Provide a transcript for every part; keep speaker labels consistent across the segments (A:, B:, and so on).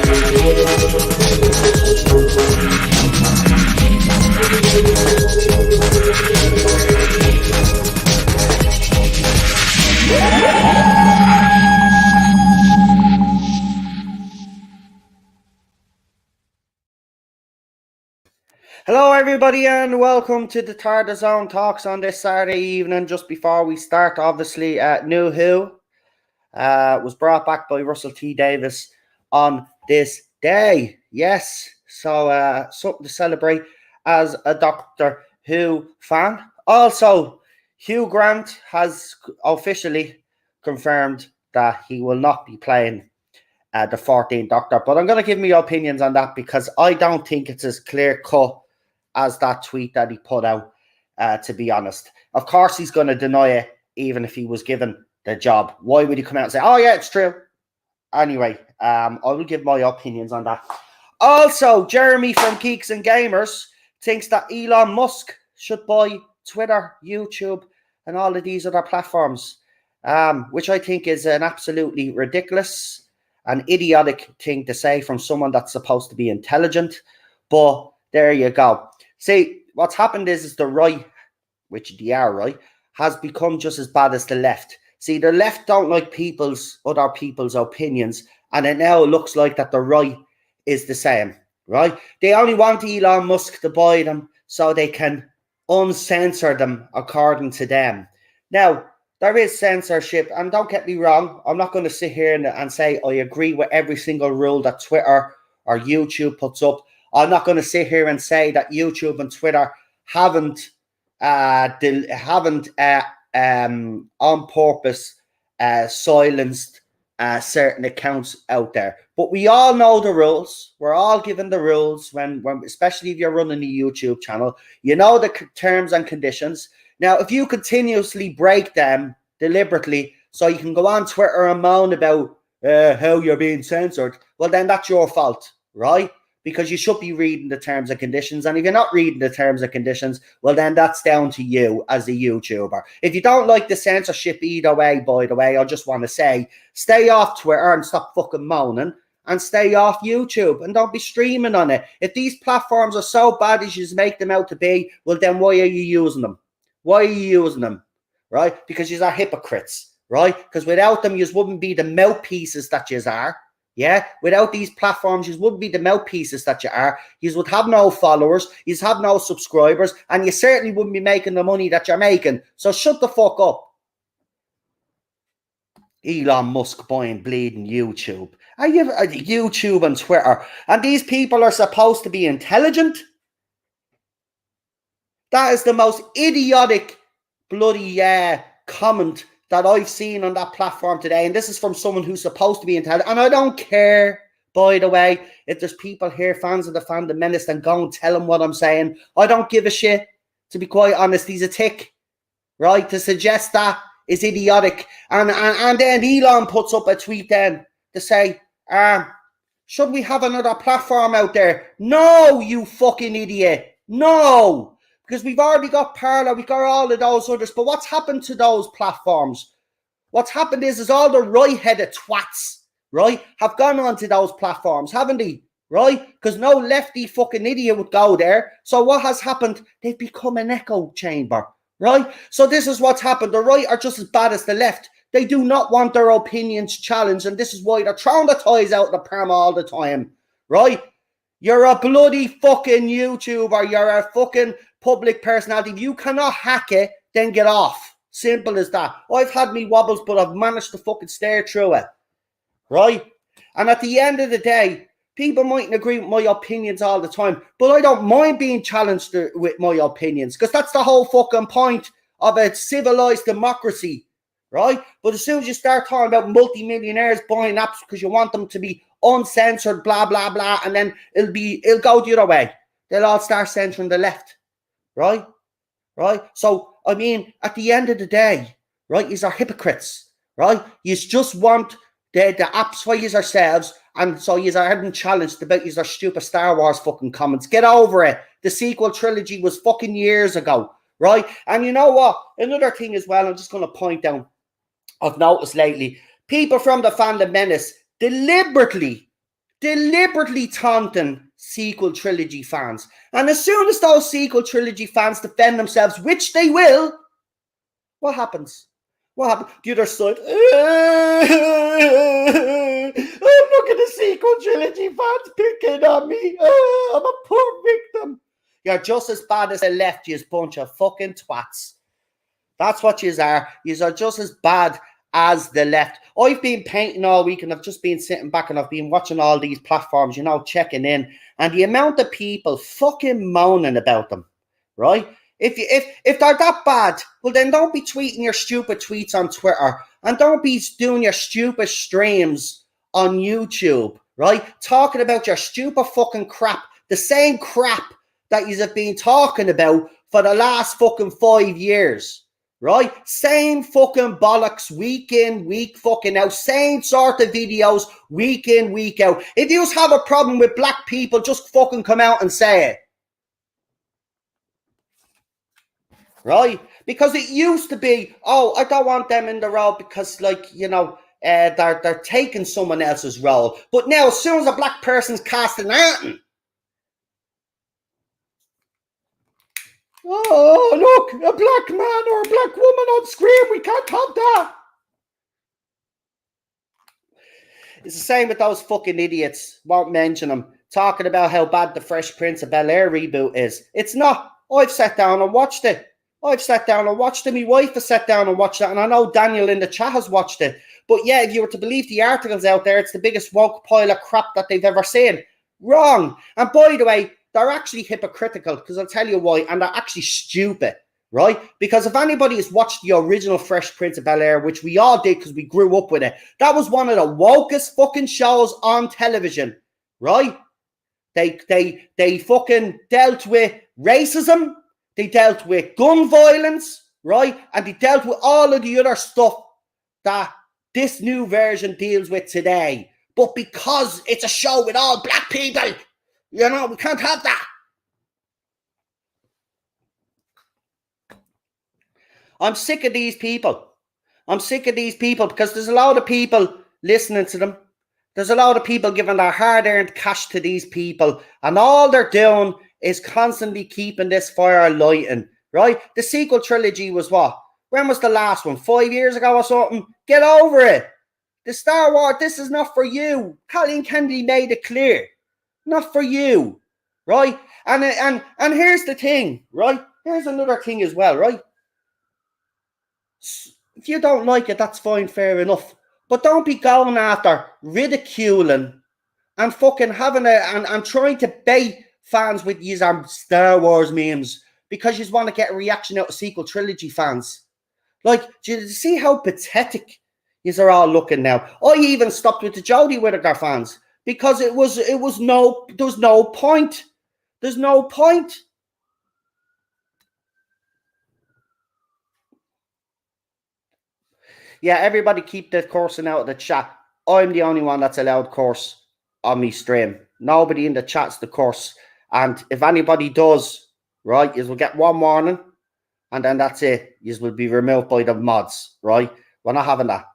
A: Hello everybody and welcome to the Tardis Zone Talks on this Saturday evening. Just before we start, obviously, new Who was brought back by Russell T Davies on this day. Yes, so something to celebrate as a Doctor Who fan. Also, Hugh Grant has officially confirmed that he will not be playing the 14th Doctor. But I'm going to give my opinions on that because I don't think it's as clear cut as that tweet that he put out, to be honest. Of course, he's going to deny it, even if he was given the job. Why would he come out and say, oh, yeah, it's true? Anyway, I will give my opinions on that. Also, Jeremy from Geeks and Gamers thinks that Elon Musk should buy Twitter, YouTube, and all of these other platforms, which I think is an absolutely ridiculous and idiotic thing to say from someone that's supposed to be intelligent. But there you go. See, what's happened is the right, which they are right, has become just as bad as the left. See, the left don't like other people's opinions, and it now looks like that the right is the same, right? They only want Elon Musk to buy them so they can uncensor them according to them. Now, there is censorship, and don't get me wrong, I'm not going to sit here and say I agree with every single rule that Twitter or YouTube puts up. I'm not going to sit here and say that YouTube and Twitter haven't on purpose silenced certain accounts out there. But we all know the rules. We're all given the rules when especially if you're running a YouTube channel. You know the terms and conditions. Now, if you continuously break them deliberately so you can go on Twitter and moan about how you're being censored, well, then that's your fault, right? Because you should be reading the terms and conditions. And if you're not reading the terms and conditions, well, then that's down to you as a YouTuber. If you don't like the censorship either way, by the way, I just want to say, stay off Twitter and stop fucking moaning and stay off YouTube and don't be streaming on it. If these platforms are so bad as you make them out to be, well, then why are you using them? Why are you using them? Right? Because you are hypocrites, right? Because without them, you wouldn't be the mouthpieces that you are. Yeah, without these platforms, you wouldn't be the mouthpieces that you are. You would have no followers, you have no subscribers, and you certainly wouldn't be making the money that you're making. So shut the fuck up. Elon Musk buying bleeding YouTube. Are you YouTube and Twitter? And these people are supposed to be intelligent? That is the most idiotic bloody comment that I've seen on that platform today. And this is from someone who's supposed to be intelligent. And I don't care, by the way, if there's people here, fans of the Fandom Menace, then go and tell them what I'm saying. I don't give a shit, to be quite honest. He's a tick, right? To suggest that is idiotic. And then Elon puts up a tweet then to say, should we have another platform out there? No, you fucking idiot. No. Because we've already got Parler, we've got all of those others. But what's happened to those platforms? What's happened is all the right-headed twats, right, have gone onto those platforms, haven't they? Right? Because no lefty fucking idiot would go there. So what has happened? They've become an echo chamber, right? So this is what's happened. The right are just as bad as the left. They do not want their opinions challenged. And this is why they're throwing the toys out of the pram all the time, right? You're a bloody fucking YouTuber. You're a fucking public personality. If you cannot hack it, then get off. Simple as that. I've had me wobbles, but I've managed to fucking stare through it. Right? And at the end of the day, people mightn't agree with my opinions all the time, but I don't mind being challenged with my opinions because that's the whole fucking point of a civilized democracy. Right? But as soon as you start talking about multi-millionaires buying apps because you want them to be uncensored, blah, blah, blah, and then it'll go the other way. They'll all start censoring the left. Right? Right? So, I mean, at the end of the day, right, yous are hypocrites. Right? Yous just want the apps for yous ourselves, and so yous are having challenged about yous are stupid Star Wars fucking comments. Get over it. The sequel trilogy was fucking years ago. Right? And you know what? Another thing as well, I'm just going to point out, I've noticed lately, people from the Fandom Menace deliberately deliberately taunting sequel trilogy fans. And as soon as those sequel trilogy fans defend themselves, which they will, what happens? What happened? The other side, oh, look at the sequel trilogy fans picking on me. Oh, I'm a poor victim. You're just as bad as the left, you bunch of fucking twats. That's what yous are. Yous are just as bad as the left. I've been painting all week and I've just been sitting back and I've been watching all these platforms, you know, checking in. And the amount of people fucking moaning about them, right? If they're that bad, well then don't be tweeting your stupid tweets on Twitter and don't be doing your stupid streams on YouTube, right? Talking about your stupid fucking crap, the same crap that you have been talking about for the last fucking 5 years, right? Same fucking bollocks week in, week fucking out, same sort of videos week in, week out. If you have a problem with black people, just fucking come out and say it. Right? Because it used to be, oh, I don't want them in the role because, like, you know, they're taking someone else's role. But now, as soon as a black person's casting Anton, oh, look, a black man or a black woman on screen, we can't have that. It's the same with those fucking idiots, won't mention them, talking about how bad the Fresh Prince of Bel-Air reboot is. It's not. I've sat down and watched it. My wife has sat down and watched it, and I know Daniel in the chat has watched it. But yeah, if you were to believe the articles out there, it's the biggest woke pile of crap that they've ever seen. Wrong. And by the way, they're actually hypocritical, because I'll tell you why, and they're actually stupid, right? Because if anybody has watched the original Fresh Prince of Bel-Air, which we all did because we grew up with it, that was one of the wokest fucking shows on television, right? They fucking dealt with racism. They dealt with gun violence, right? And they dealt with all of the other stuff that this new version deals with today. But because it's a show with all black people, you know, we can't have that. I'm sick of these people. Because there's a lot of people listening to them. There's a lot of people giving their hard-earned cash to these people. And all they're doing is constantly keeping this fire lighting, right? The sequel trilogy was what? When was the last one? 5 years ago or something? Get over it. The Star Wars, this is not for you. Colin Kennedy made it clear. Not for you, right? And here's the thing, right? Here's another thing as well, right? If you don't like it, that's fine, fair enough. But don't be going after ridiculing and fucking having and trying to bait fans with these Star Wars memes because you want to get a reaction out of sequel trilogy fans. Like, do you see how pathetic these are all looking now? I even stopped with the Jodie Whittaker fans because there was no point. There's no point. Yeah, everybody keep the cursing out of the chat. I'm the only one that's allowed curse on me stream. Nobody in the chat's the curse. And if anybody does, right, you will get one warning, and then that's it. You will be removed by the mods, right? We're not having that.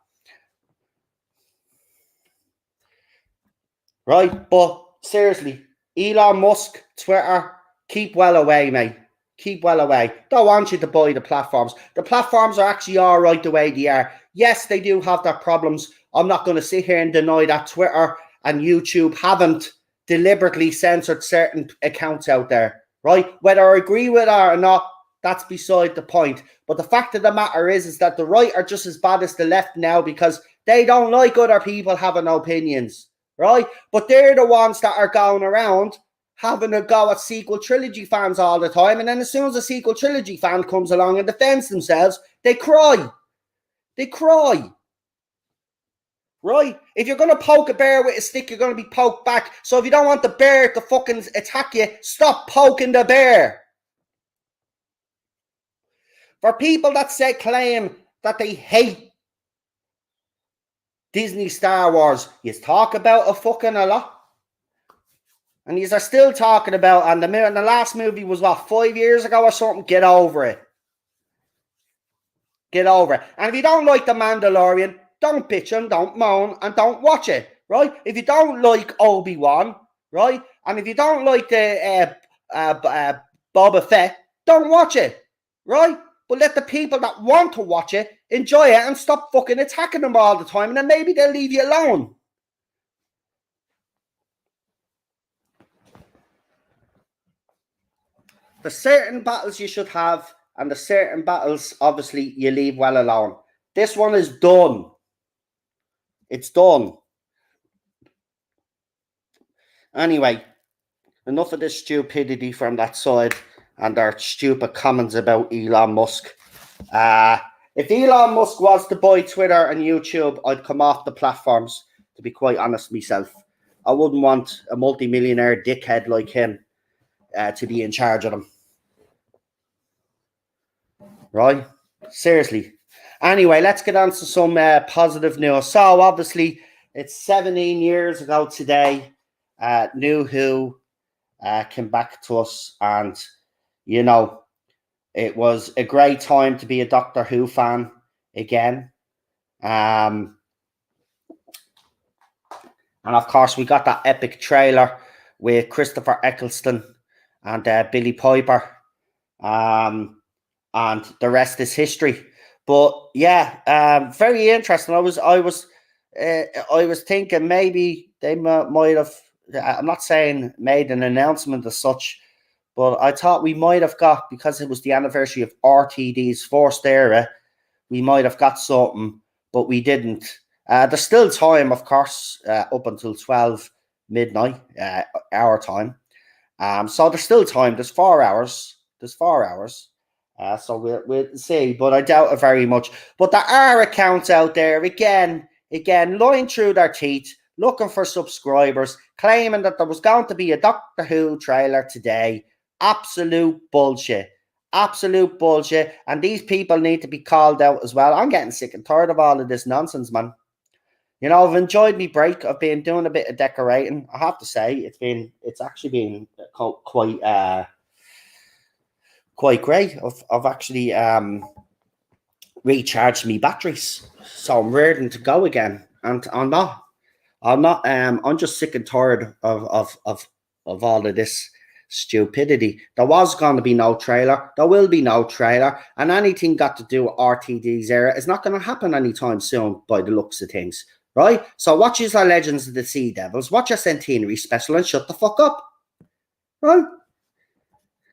A: Right? But seriously, Elon Musk, Twitter, keep well away, mate. Keep well away. Don't want you to buy the platforms. The platforms are actually all right the way they are. Yes, they do have their problems. I'm not going to sit here and deny that Twitter and YouTube haven't deliberately censored certain accounts out there, right? Whether I agree with it or not, that's beside the point. But the fact of the matter is that the right are just as bad as the left now because they don't like other people having opinions, right? But they're the ones that are going around having a go at sequel trilogy fans all the time. And then as soon as a sequel trilogy fan comes along and defends themselves, they cry. They cry. Right? If you're going to poke a bear with a stick, you're going to be poked back. So if you don't want the bear to fucking attack you, stop poking the bear. For people that claim that they hate Disney Star Wars, you talk about a fucking a lot. And you are still talking about, and the last movie was what, 5 years ago or something? Get over it. Get over it. And if you don't like The Mandalorian, don't bitch and don't moan and don't watch it, right? If you don't like Obi-Wan, right? And if you don't like the Boba Fett, don't watch it, right? But let the people that want to watch it enjoy it and stop fucking attacking them all the time, and then maybe they'll leave you alone. There's certain battles you should have, and the certain battles, obviously, you leave well alone. This one is done. It's done. Anyway, enough of this stupidity from that side and their stupid comments about Elon Musk. If Elon Musk was to buy Twitter and YouTube, I'd come off the platforms, to be quite honest myself. I wouldn't want a multi-millionaire dickhead like him to be in charge of them. Right? Seriously. Anyway, let's get on to some positive news. So, obviously, it's 17 years ago today. New Who came back to us, and, you know, it was a great time to be a Doctor Who fan again. And, of course, we got that epic trailer with Christopher Eccleston and Billy Piper. And the rest is history. But yeah, very interesting. I was thinking maybe they might have. I'm not saying made an announcement as such, but I thought we might have got, because it was the anniversary of RTD's first era, we might have got something, but we didn't. There's still time, of course, up until 12 midnight our time. So there's still time. There's 4 hours. So we'll see, but I doubt it very much. But there are accounts out there, again, lying through their teeth, looking for subscribers, claiming that there was going to be a Doctor Who trailer today. Absolute bullshit. Absolute bullshit. And these people need to be called out as well. I'm getting sick and tired of all of this nonsense, man. You know, I've enjoyed my break. I've been doing a bit of decorating. I have to say, it's actually been quite great. I've actually recharged my batteries, so I'm ready to go again. And I'm just sick and tired of all of this stupidity. There was going to be no trailer. There will be no trailer, and anything got to do with RTD's era is not going to happen anytime soon, by the looks of things. Right? So watch your Legends of the Sea Devils, watch your Centenary special, and shut the fuck up. Right?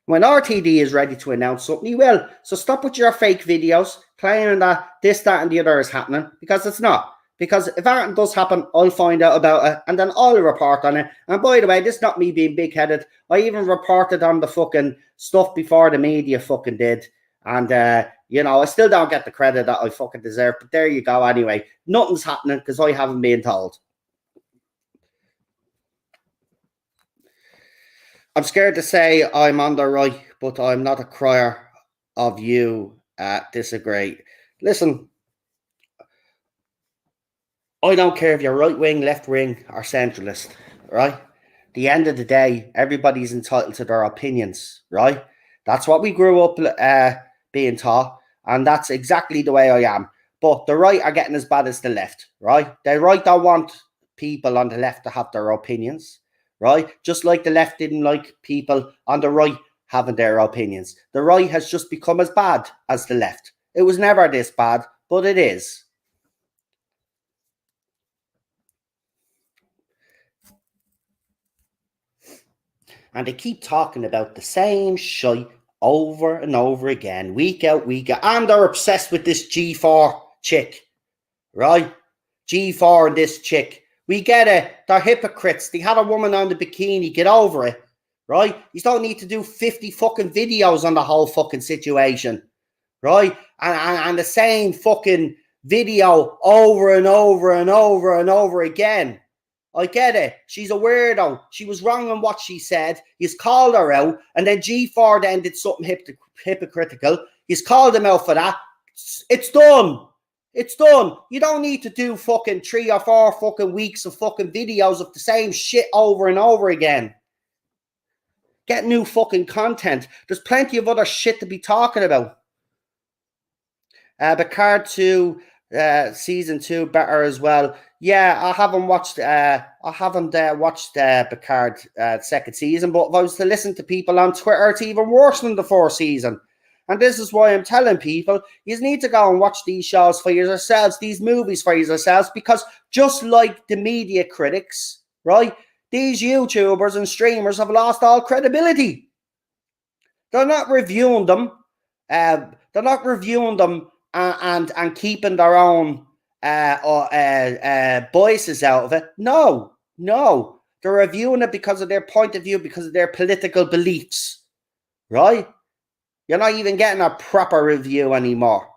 A: When RTD is ready to announce something, he will. So stop with your fake videos claiming that this, that, and the other is happening, because it's not. Because if anything does happen, I'll find out about it, and then I'll report on it. And by the way, this is not me being big-headed. I even reported on the fucking stuff before the media fucking did. And, you know, I still don't get the credit that I fucking deserve. But there you go anyway. Nothing's happening because I haven't been told. I'm scared to say I'm on the right, but I'm not a crier of you disagree. Listen, I don't care if you're right wing, left wing, or centralist, right? At the end of the day, everybody's entitled to their opinions, right? That's what we grew up being taught, and that's exactly the way I am. But the right are getting as bad as the left, right? The right don't want people on the left to have their opinions, right? Just like the left didn't like people on the right having their opinions. The right has just become as bad as the left. It was never this bad, but it is. And they keep talking about the same shit over and over again, week out, week out. And they're obsessed with this G4 chick, right? G4 and this chick. We get it. They're hypocrites. They had a woman on the bikini. Get over it, right? You don't need to do 50 fucking videos on the whole fucking situation, right? And the same fucking video over and over and over and over again. I get it. She's a weirdo. She was wrong on what she said. He's called her out. And then G4 then did something hypocritical. He's called him out for that. It's done. It's done. You don't need to do fucking 3 or 4 fucking weeks of fucking videos of the same shit over and over again. Get new fucking content. There's plenty of other shit to be talking about. Picard 2 Season 2 better as well. Yeah, I haven't watched Picard second season, but if I was to listen to people on Twitter, it's even worse than the fourth season. And this is why I'm telling people, you need to go and watch these shows for yourselves, these movies for yourselves, because just like the media critics, right, these YouTubers and streamers have lost all credibility. They're not reviewing them. They're not reviewing them and keeping their own biases out of it. No. They're reviewing it because of their point of view, because of their political beliefs, right? You're not even getting a proper review anymore.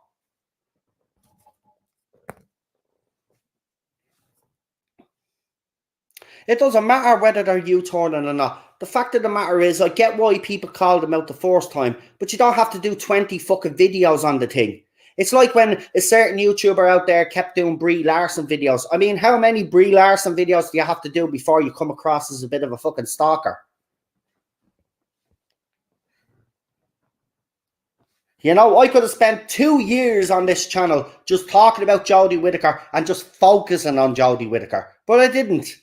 A: It doesn't matter whether they're U-turning or not. The fact of the matter is, I get why people called them out the first time, but you don't have to do 20 fucking videos on the thing. It's like when a certain YouTuber out there kept doing Brie Larson videos. I mean, how many Brie Larson videos do you have to do before you come across as a bit of a fucking stalker? You know, I could have spent 2 years on this channel just talking about Jodie Whittaker and just focusing on Jodie Whittaker, but I didn't.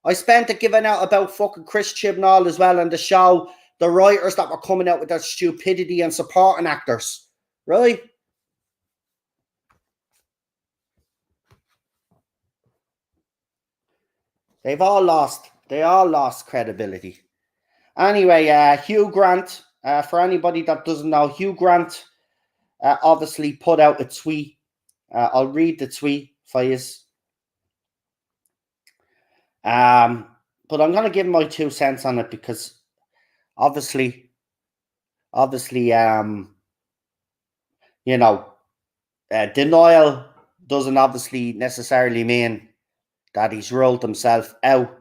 A: I spent it giving out about fucking Chris Chibnall as well, and the show, the writers that were coming out with their stupidity and supporting actors, right? They all lost credibility. Anyway, Hugh Grant, for anybody that doesn't know, Hugh Grant obviously put out a tweet. I'll read the tweet for you. But I'm going to give my 2 cents on it because obviously, you know, denial doesn't obviously necessarily mean that he's ruled himself out,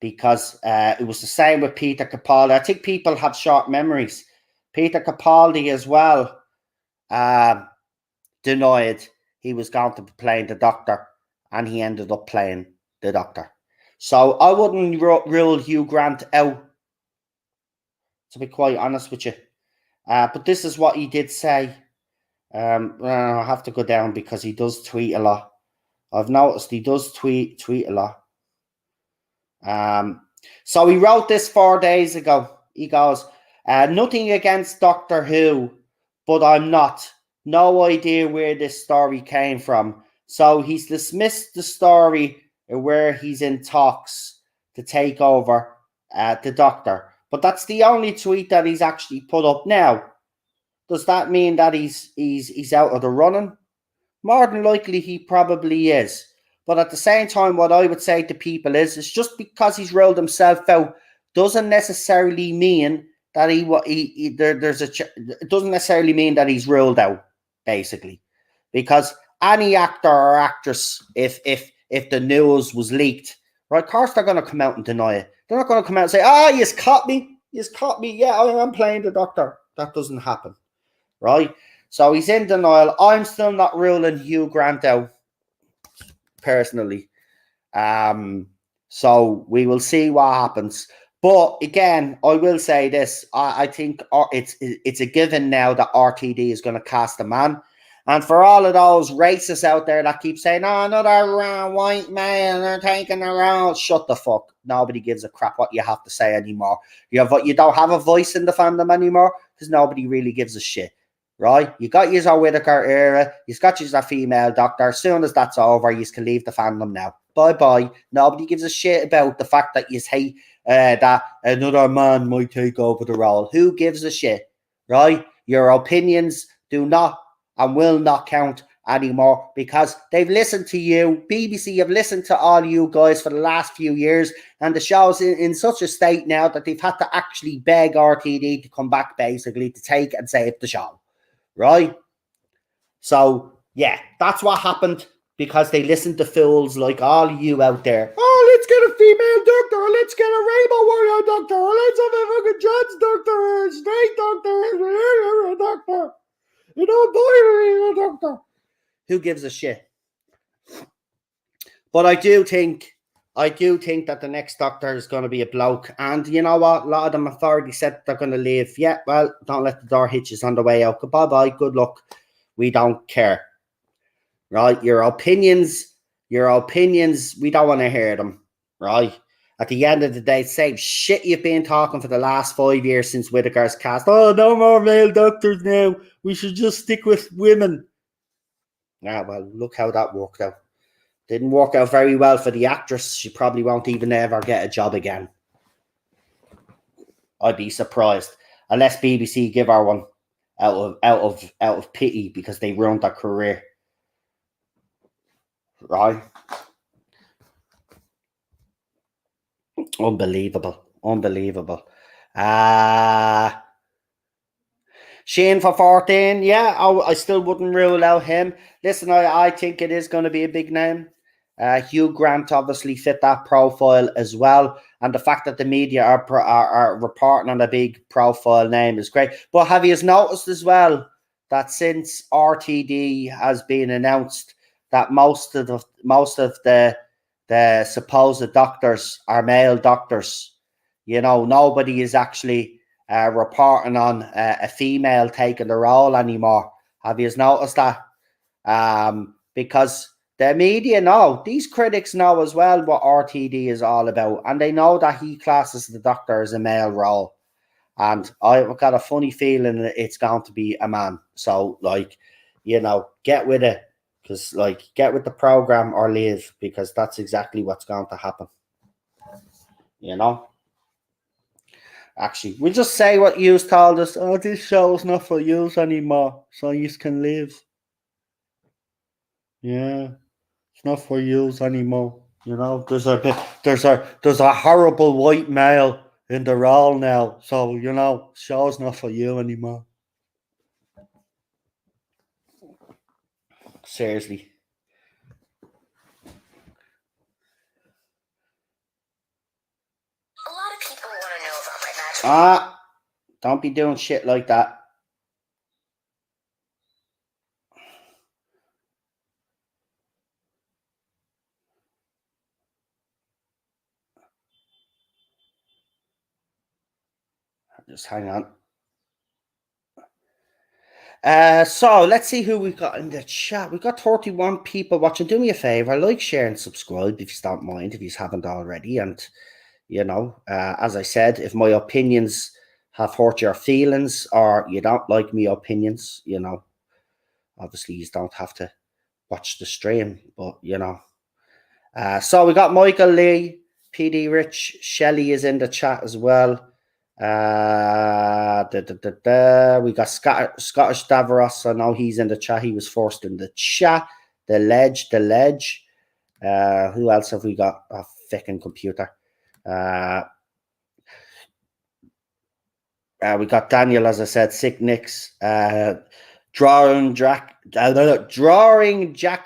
A: because it was the same with Peter Capaldi. I think people have short memories. Peter Capaldi as well denied he was going to be playing the Doctor, and he ended up playing the Doctor. So I wouldn't rule Hugh Grant out, to be quite honest with you. But this is what he did say. I have to go down because he does tweet a lot. I've noticed he does tweet a lot. So he wrote this 4 days ago. He goes, nothing against Doctor Who, but I'm not. No idea where this story came from. So he's dismissed the story where he's in talks to take over the Doctor. But that's the only tweet that he's actually put up now. Does that mean that he's out of the running? More than likely, he probably is. But at the same time, what I would say to people is, it's just because he's ruled himself out doesn't necessarily mean that it doesn't necessarily mean that he's ruled out, basically, because any actor or actress, if the news was leaked, right, of course they're going to come out and deny it. They're not going to come out and say, you've caught me. Yeah, I'm playing the Doctor. That doesn't happen, right? So he's in denial. I'm still not ruling Hugh Grant out, personally. So we will see what happens. But again, I will say this. I think it's a given now that RTD is going to cast a man. And for all of those racists out there that keep saying, another white man, they're taking the role, shut the fuck. Nobody gives a crap what you have to say anymore. You don't have a voice in the fandom anymore because nobody really gives a shit. Right? You got your Whittaker era, you got your female Doctor. As soon as that's over, you can leave the fandom now. Bye-bye. Nobody gives a shit about the fact that you hate that another man might take over the role. Who gives a shit? Right? Your opinions do not and will not count anymore because they've listened to you. BBC have listened to all you guys for the last few years, and the show's in such a state now that they've had to actually beg RTD to come back, basically, to take and save the show. Right? So, yeah, that's what happened because they listened to fools like all you out there. Oh, let's get a female Doctor. Let's get a Rainbow Warrior Doctor. Let's have a fucking trans Doctor, a straight Doctor, a Doctor. You know, boy, Doctor. Who gives a shit? But I do think that the next Doctor is going to be a bloke. And you know what? A lot of them have already said they're going to leave. Yeah, well, don't let the door hit you on the way out. Bye-bye. Good luck. We don't care. right? Your opinions, we don't want to hear them, right? At the end of the day, same shit you've been talking for the last 5 years since Whittaker's cast. Oh, no more male doctors now. We should just stick with women. Yeah, well, look how that worked out. Didn't work out very well for the actress. She probably won't even ever get a job again. I'd be surprised. Unless BBC give her one out of pity because they ruined her career. Right? Unbelievable. Shane for 14. Yeah, I still wouldn't rule out him. Listen, I think it is going to be a big name. Hugh Grant obviously fit that profile as well. And the fact that the media are reporting on a big profile name is great. But have you noticed as well that since RTD has been announced, that most of the supposed doctors are male doctors? You know, nobody is actually reporting on a female taking the role anymore. Have you noticed that? Because the media know, these critics know as well what RTD is all about, and they know that he classes the doctor as a male role. And I've got a funny feeling that it's going to be a man. So, like, you know, get with it. Because, like, get with the program or leave, because that's exactly what's going to happen. You know? Actually, we'll just say what you told us. Oh, this show's not for you anymore, so you can leave. Yeah, it's not for you anymore. You know, there's a horrible white male in the role now, so you know, show's not for you anymore. Seriously.
B: A lot of people want to know about my magic.
A: Don't be doing shit like that. Just hang on. So let's see who we got in the chat. We got 31 people watching. Do me a favor, like, share, and subscribe if you don't mind, if you haven't already. And you know, as I said, if my opinions have hurt your feelings or you don't like my opinions, you know, obviously you don't have to watch the stream, but you know. So we got Michael Lee, PD Rich, Shelley is in the chat as well. We got Scottish Davros. I know he's in the chat. He was first in the chat. The ledge. Who else have we got? A fucking computer. We got Daniel, as I said, Sick Nicks, Drawing Jack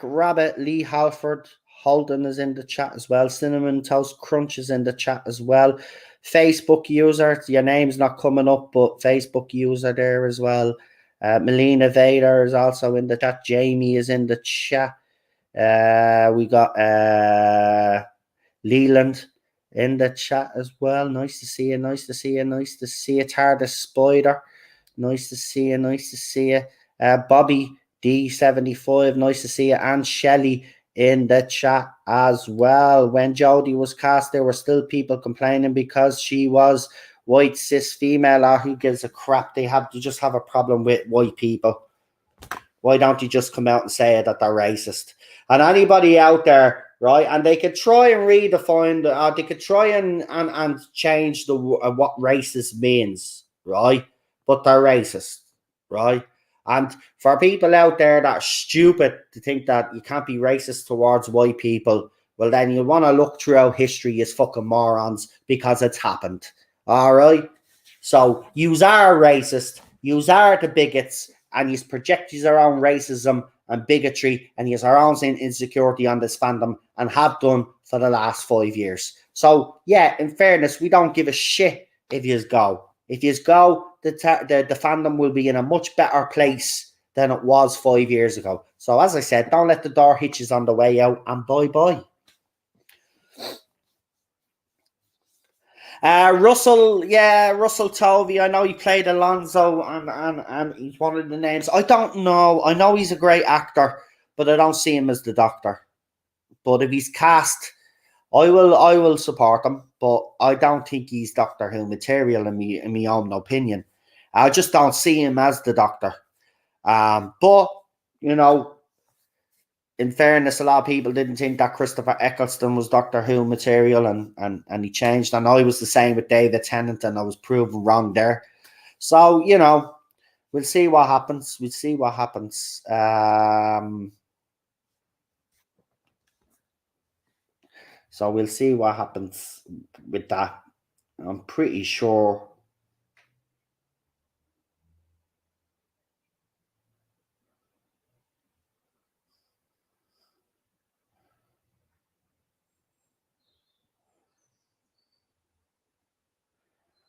A: Rabbit, Lee Halford, Holden is in the chat as well. Cinnamon Toast Crunch is in the chat as well. Facebook user, your name's not coming up, but Facebook user there as well. Melina Vader is also in the chat. Jamie is in the chat. We got Leland in the chat as well. Nice to see you. Tardis Spider. Nice to see you. Bobby D75. Nice to see you. And Shelley in the chat as well. When Jodie was cast, there were still people complaining because she was white cis female. Or who gives a crap? They just have a problem with white people. Why don't you just come out and say that they're racist? And anybody out there, right? And they could try and redefine, they could try and change the what racist means, right? But they're racist, right? And for people out there that are stupid to think that you can't be racist towards white people, well, then you want to look throughout history as fucking morons, because it's happened. All right? So yous are racist, yous are the bigots, and yous project your own racism and bigotry, and yous are own insecurity on this fandom, and have done for the last 5 years. So yeah, in fairness, we don't give a shit if yous go. If yous go, the fandom will be in a much better place than it was 5 years ago. So as I said, don't let the door hitches on the way out, and bye-bye. Russell Tovey. I know he played Alonso, and he's one of the names. I don't know. I know he's a great actor, but I don't see him as the Doctor. But if he's cast, I will support him, but I don't think he's Doctor Who material in my own opinion. I just don't see him as the Doctor. But you know, in fairness, a lot of people didn't think that Christopher Eccleston was Doctor Who material, and he changed. And I was the same with David Tennant, and I was proven wrong there. So you know, we'll see what happens. We'll see what happens. So we'll see what happens with that. I'm pretty sure.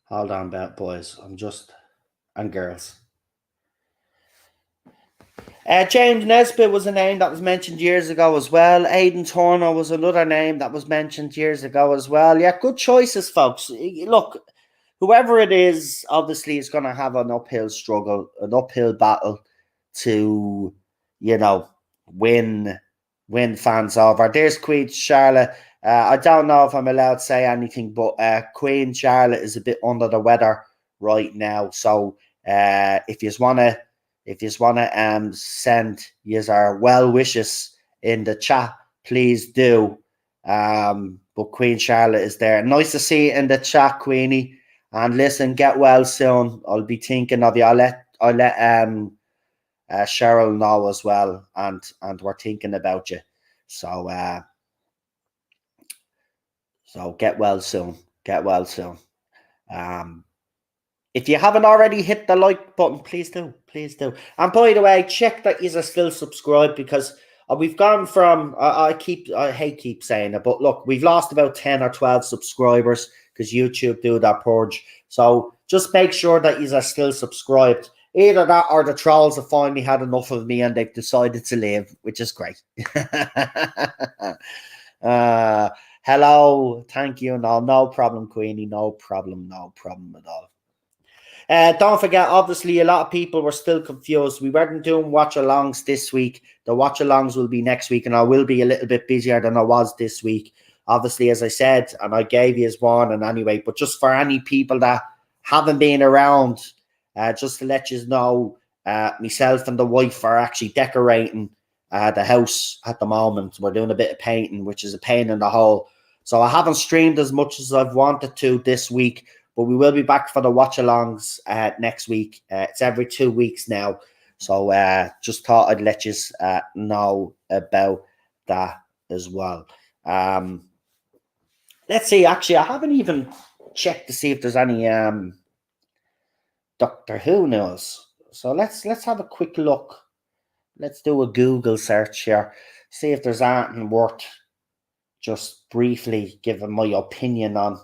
A: Hold on, boys. And girls. James Nesbitt was a name that was mentioned years ago as well. Aidan Turner was another name that was mentioned years ago as well. Yeah, good choices, folks. Look, whoever it is, obviously, is going to have an uphill struggle, an uphill battle to, you know, win fans over. There's Queen Charlotte. I don't know if I'm allowed to say anything, but Queen Charlotte is a bit under the weather right now. So if you want to send our well wishes in the chat, please do. But Queen Charlotte is there. Nice to see you in the chat, Queenie. And listen, get well soon. I'll be thinking of you. I'll let Cheryl know as well, and we're thinking about you. So get well soon. Get well soon. If you haven't already hit the like button, please do. Please do. And by the way, check that you're still subscribed, because we've gone from, I hate saying it, but look, we've lost about 10 or 12 subscribers because YouTube do that purge. So just make sure that you're still subscribed. Either that or the trolls have finally had enough of me and they've decided to leave, which is great. Hello. Thank you. No problem, Queenie. No problem at all. Don't forget, obviously, a lot of people were still confused. We weren't doing watch-alongs this week. The watch-alongs will be next week, and I will be a little bit busier than I was this week. Obviously, as I said, and I gave you as one, and anyway, but just for any people that haven't been around, just to let you know, myself and the wife are actually decorating the house at the moment. We're doing a bit of painting, which is a pain in the hole. So I haven't streamed as much as I've wanted to this week, but we will be back for the watch-alongs next week. It's every 2 weeks now. So just thought I'd let you know about that as well. Let's see. Actually, I haven't even checked to see if there's any Doctor Who news. So let's have a quick look. Let's do a Google search here. See if there's anything worth just briefly giving my opinion on.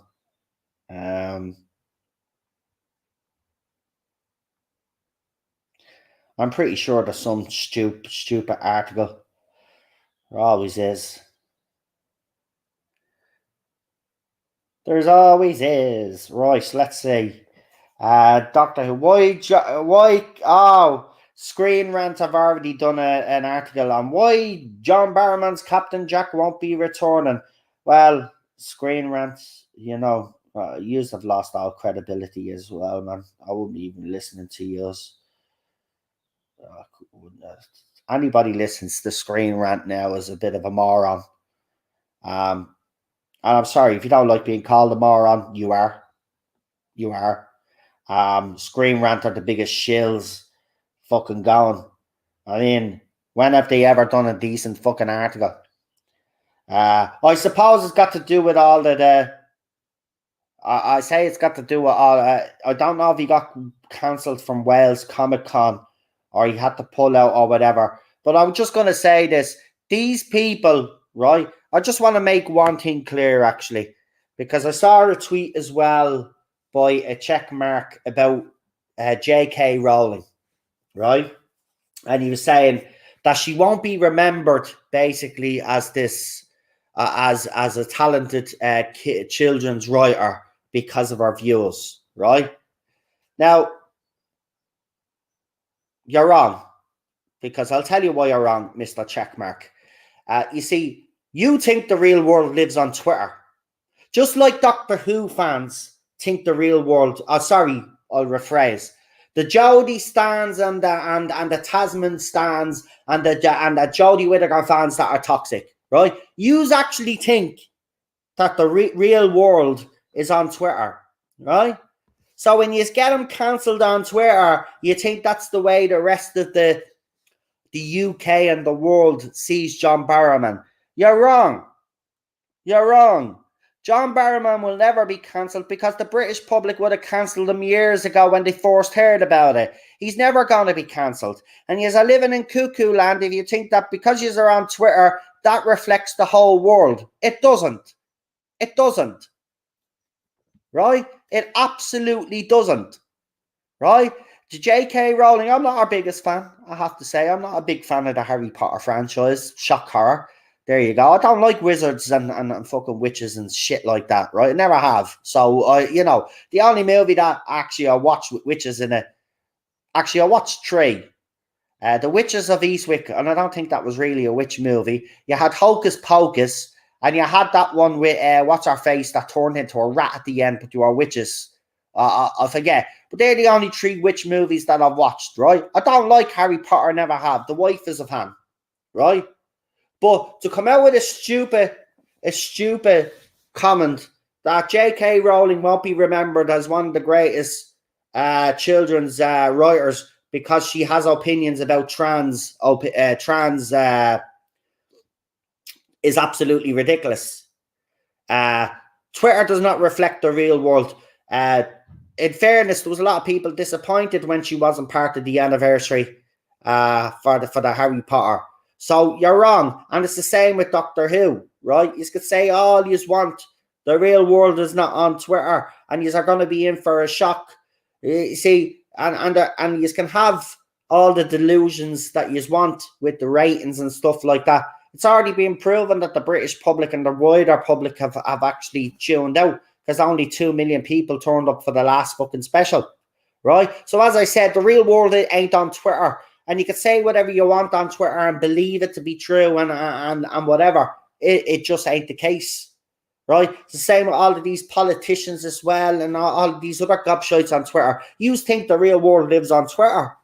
A: I'm pretty sure there's some stupid article. There always is. There's always is. Right, let's see. Doctor Who. Why? Screen Rant have already done an article on why John Barrowman's Captain Jack won't be returning. Well, Screen Rant, you know, yous have lost all credibility as well, man. I wouldn't even listening to yous. Anybody listens to Screen Rant now is a bit of a moron. And I'm sorry, if you don't like being called a moron, you are. You are. Screen Rant are the biggest shills fucking going. I mean, when have they ever done a decent fucking article? I suppose it's got to do with all the I say it's got to do with all. I don't know if he got cancelled from Wales Comic Con or he had to pull out or whatever. But I'm just going to say this. These people, right? I just want to make one thing clear, actually, because I saw a tweet as well by a check mark about J.K. Rowling, right? And he was saying that she won't be remembered basically as this, as a talented children's writer because of her views, right? Now, you're wrong. because I'll tell you why you're wrong, Mr. Checkmark. You see, you think the real world lives on Twitter. Just like Doctor Who fans think the real world, sorry, I'll rephrase. The Jodie stans and the Tasman stans and the Jodie Whittaker fans that are toxic, right? Yous actually think that the real world is on Twitter, right? So when you get them cancelled on Twitter, you think that's the way the rest of the UK and the world sees John Barrowman. You're wrong. You're wrong. John Barrowman will never be cancelled because the British public would have cancelled him years ago when they first heard about it. He's never going to be cancelled. And you're living in cuckoo land if you think that because you're on Twitter, that reflects the whole world. It doesn't. It doesn't. Right? It absolutely doesn't. Right? The J.K. Rowling, I'm not our biggest fan, I have to say. I'm not a big fan of the Harry Potter franchise. Shock horror. There you go. I don't like wizards and fucking witches and shit like that, right? I never have. So, you know, the only movie that actually I watched with witches in it, actually I watched 3. The Witches of Eastwick, and I don't think that was really a witch movie. You had Hocus Pocus, and you had that one with, what's her face, that turned into a rat at the end, but you are witches. I forget. But they're the only 3 witch movies that I've watched, right? I don't like Harry Potter, never have. The wife is a fan, right? But to come out with a stupid comment that J.K. Rowling won't be remembered as one of the greatest children's writers because she has opinions about trans is absolutely ridiculous. Twitter does not reflect the real world. In fairness, there was a lot of people disappointed when she wasn't part of the anniversary for the Harry Potter. So you're wrong. And it's the same with Doctor Who, right? You could say all you want. The real world is not on Twitter, and you are going to be in for a shock. You see, and you can have all the delusions that you want with the ratings and stuff like that. It's already been proven that the British public and the wider public have actually tuned out because only 2 million people turned up for the last fucking special, right? So as I said, the real world ain't on Twitter. And you can say whatever you want on Twitter and believe it to be true and whatever. It just ain't the case, right? It's the same with all of these politicians as well and all of these other gobshites on Twitter. You think the real world lives on Twitter.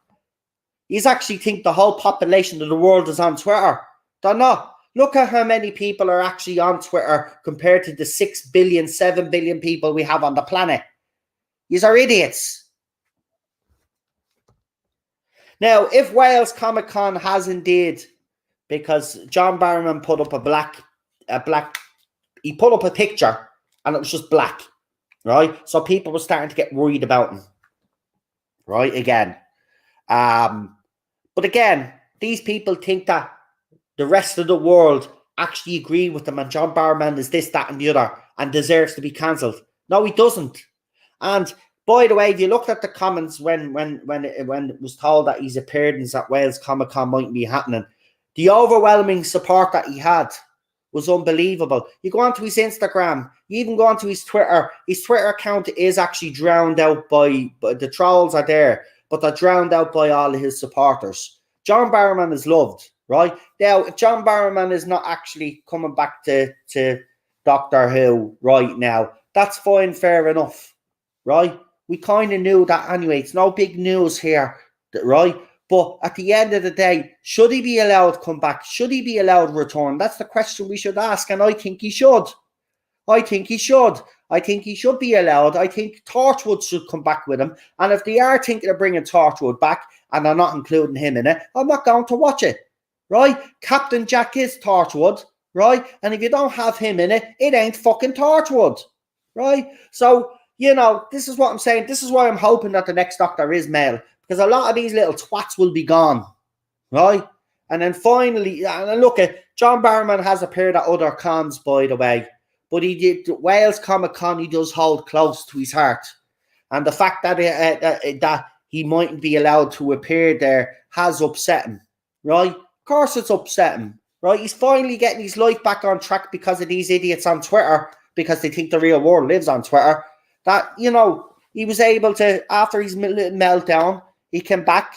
A: You actually think the whole population of the world is on Twitter. They're not. Look at how many people are actually on Twitter compared to the 6 billion, 7 billion people we have on the planet. Yous are idiots. Now, if Wales Comic Con has indeed, because John Barrowman put up he put up a picture and it was just black, right? So people were starting to get worried about him, right? Again. But again, these people think that the rest of the world actually agree with them and John Barrowman is this, that and the other and deserves to be cancelled. No, he doesn't. And by the way, if you looked at the comments when it was told that his appearance at Wales Comic Con mightn't be happening, the overwhelming support that he had was unbelievable. You go onto his Instagram, you even go onto his Twitter. His Twitter account is actually drowned out by the trolls are there, but they're drowned out by all of his supporters. John Barrowman is loved, right? Now, if John Barrowman is not actually coming back to Doctor Who right now, that's fine, fair enough, right? We kind of knew that anyway. It's no big news here, right? But at the end of the day, should he be allowed to come back? Should he be allowed to return? That's the question we should ask, and I think he should. I think he should. I think he should be allowed. I think Torchwood should come back with him. And if they are thinking of bringing Torchwood back, and they're not including him in it, I'm not going to watch it, right? Captain Jack is Torchwood, right? And if you don't have him in it, it ain't fucking Torchwood, right? So, you know, this is what I'm saying. This is why I'm hoping that the next Doctor is male, because a lot of these little twats will be gone, right? And then finally, and look at John Barrowman has appeared at other cons, by the way, but he did Wales Comic Con. He does hold close to his heart, and the fact that that he mightn't be allowed to appear there has upset him, right? Of course, it's upset him, right? He's finally getting his life back on track because of these idiots on Twitter, because they think the real world lives on Twitter. That, you know, he was able to, after his little meltdown, he came back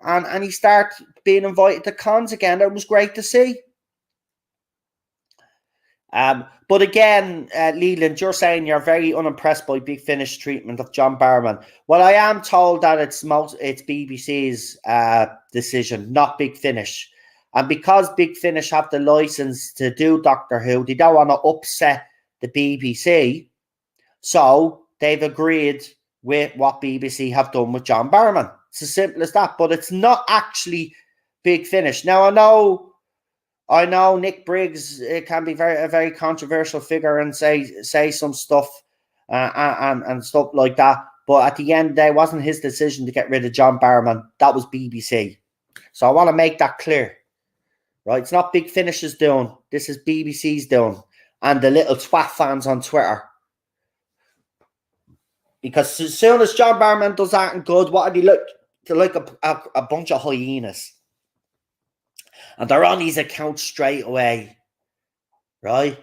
A: and he started being invited to cons again. It was great to see. But again, Leland, you're saying you're very unimpressed by Big Finish treatment of John Barrowman. Well, I am told that it's BBC's decision, not Big Finish. And because Big Finish have the license to do Doctor Who, they don't want to upset the BBC. So they've agreed with what BBC have done with John Barrowman. It's as simple as that. But it's not actually Big Finish. Now, I know Nick Briggs can be a very controversial figure and say some stuff and stuff like that. But at the end of the day, it wasn't his decision to get rid of John Barrowman. That was BBC. So I want to make that clear. Right? It's not Big Finish's doing. This is BBC's doing. And the little twat fans on Twitter. Because as soon as John Barrowman does that and good, what do they look? They're like a bunch of hyenas. And they're on his account straight away. Right?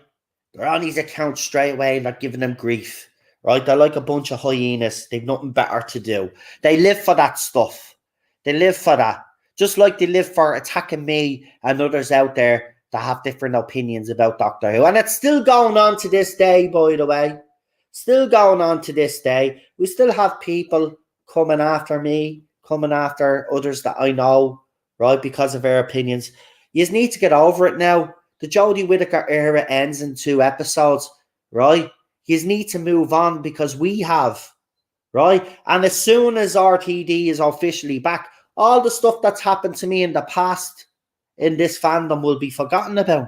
A: They're on his account straight away and they're giving him grief. Right? They're like a bunch of hyenas. They've nothing better to do. They live for that stuff. They live for that. Just like they live for attacking me and others out there that have different opinions about Doctor Who. And it's still going on to this day, by the way. Still going on to this day. We still have people coming after me, coming after others that I know, right, because of their opinions. You need to get over it now. The Jodie Whittaker era ends in 2 episodes, right? You need to move on because we have, right? And as soon as RTD is officially back, all the stuff that's happened to me in the past in this fandom will be forgotten about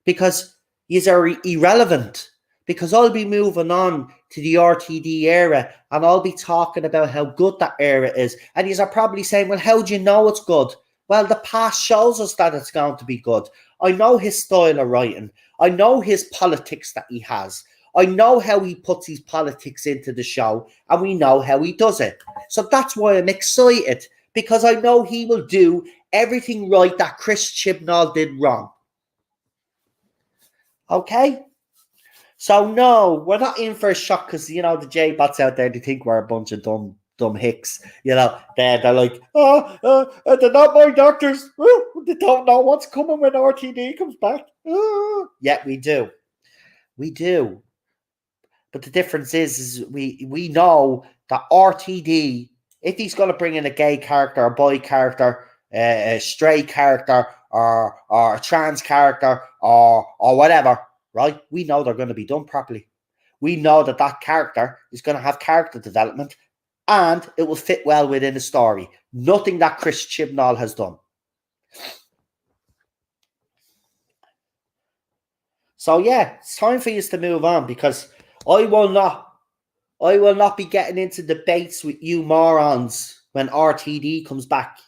A: because these are irrelevant. Because I'll be moving on to the RTD era and I'll be talking about how good that era is. And you are probably saying, well, how do you know it's good? Well, the past shows us that it's going to be good. I know his style of writing. I know his politics that he has. I know how he puts his politics into the show and we know how he does it. So that's why I'm excited because I know he will do everything right that Chris Chibnall did wrong. Okay? So no, we're not in for a shock because, you know, the J-bots out there, they think we're a bunch of dumb hicks. You know, they're like, they're not my doctors. They don't know what's coming when RTD comes back. Yeah, we do. We do. But the difference is we know that RTD, if he's going to bring in a gay character, a boy character, a stray character, or a trans character, or whatever, right? We know they're going to be done properly. We know that that character is going to have character development and it will fit well within the story. Nothing that Chris Chibnall has done. So yeah, it's time for you to move on because I will not be getting into debates with you morons when RTD comes back.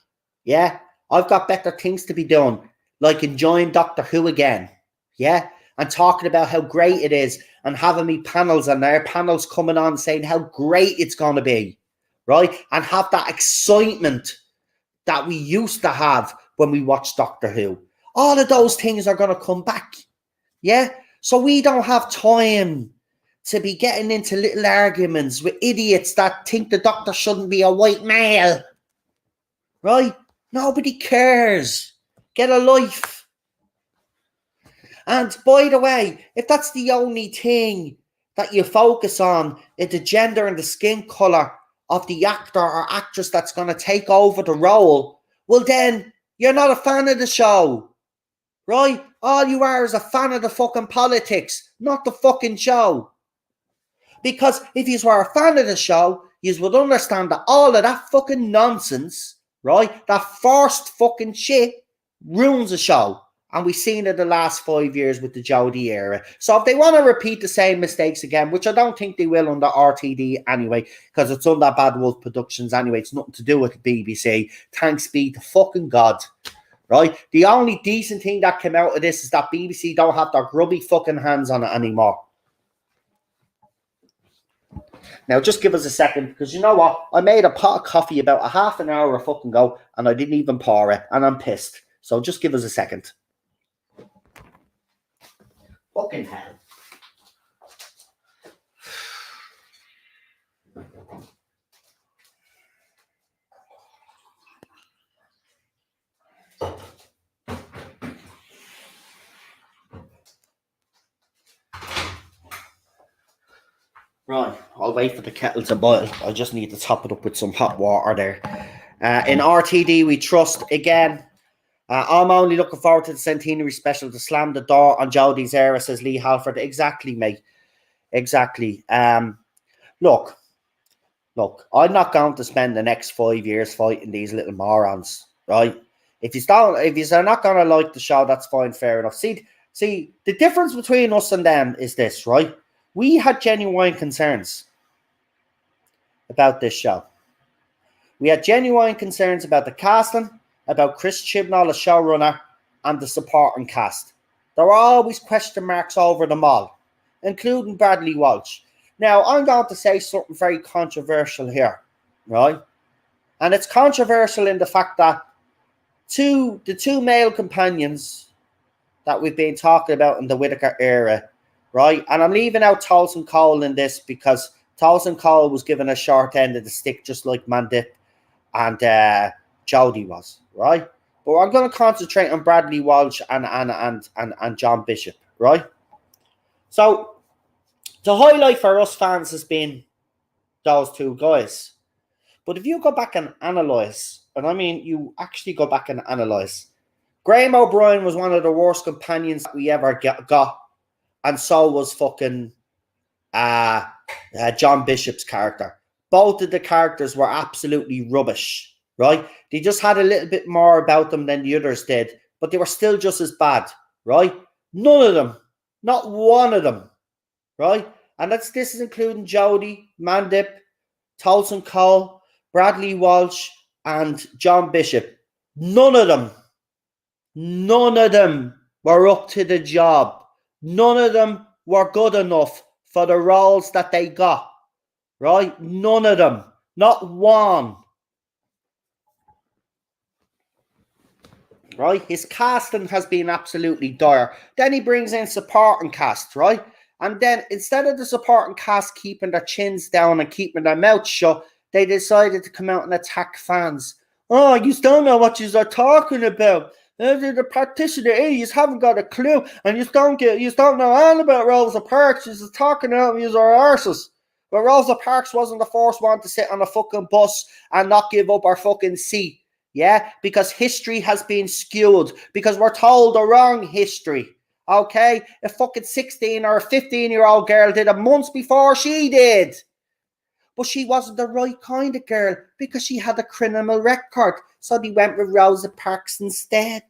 A: Yeah? I've got better things to be doing, like enjoying Doctor Who again. Yeah? And talking about how great it is and having me panels and their panels coming on saying how great it's going to be, right? And have that excitement that we used to have when we watched Doctor Who. All of those things are going to come back, yeah? So we don't have time to be getting into little arguments with idiots that think the Doctor shouldn't be a white male, right? Nobody cares. Get a life. And by the way, if that's the only thing that you focus on is the gender and the skin colour of the actor or actress that's going to take over the role, well then, you're not a fan of the show, right? All you are is a fan of the fucking politics, not the fucking show. Because if you were a fan of the show, you would understand that all of that fucking nonsense, right, that forced fucking shit ruins the show. And we've seen it the last 5 years with the Jodie era. So if they want to repeat the same mistakes again, which I don't think they will under RTD anyway, because it's under Bad Wolf Productions anyway, it's nothing to do with the BBC. Thanks be to fucking God. Right? The only decent thing that came out of this is that BBC don't have their grubby fucking hands on it anymore. Now, just give us a second, because you know what? I made a pot of coffee about a half an hour fucking ago, and I didn't even pour it, and I'm pissed. So just give us a second. Fucking hell. Right, I'll wait for the kettle to boil. I just need to top it up with some hot water there. In RTD, we trust again. I'm only looking forward to the centenary special to slam the door on Jodie's era, says Lee Halford. Exactly, mate. Exactly. Look, I'm not going to spend the next 5 years fighting these little morons, right? If you're not going to like the show, that's fine, fair enough. See, the difference between us and them is this, right? We had genuine concerns about this show. We had genuine concerns about the casting, about Chris Chibnall as showrunner, and the supporting cast. There were always question marks over them all, including Bradley Walsh. Now, I'm going to say something very controversial here, right? And it's controversial in the fact that the two male companions that we've been talking about in the Whittaker era, right? And I'm leaving out Tolson Cole in this because Tolson Cole was given a short end of the stick just like Mandip and Jodie was, right? But I'm going to concentrate on Bradley Walsh and John Bishop, right? So the highlight for us fans has been those two guys. But if you go back and analyse, and I mean you actually go back and analyse, Graham O'Brien was one of the worst companions that we ever got, and so was fucking John Bishop's character. Both of the characters were absolutely rubbish, right? They just had a little bit more about them than the others did, but they were still just as bad, right? None of them, not one of them, right? And this is including Jodie, Mandip, Tolson Cole, Bradley Walsh, and John Bishop. None of them were up to the job. None of them were good enough for the roles that they got, right? None of them. Not one. Right? His casting has been absolutely dire. Then he brings in supporting cast, right? And then instead of the supporting cast keeping their chins down and keeping their mouths shut, they decided to come out and attack fans. Oh, you don't know what you are talking about. The practitioner, you haven't got a clue, and you don't know all about Rosa Parks. You're just talking out of our arses. But Rosa Parks wasn't the first one to sit on a fucking bus and not give up our fucking seat. Yeah, because history has been skewed, because we're told the wrong history. Okay, a fucking 16 or a 15-year-old girl did it months before she did. But she wasn't the right kind of girl because she had a criminal record. So they went with Rosa Parks instead.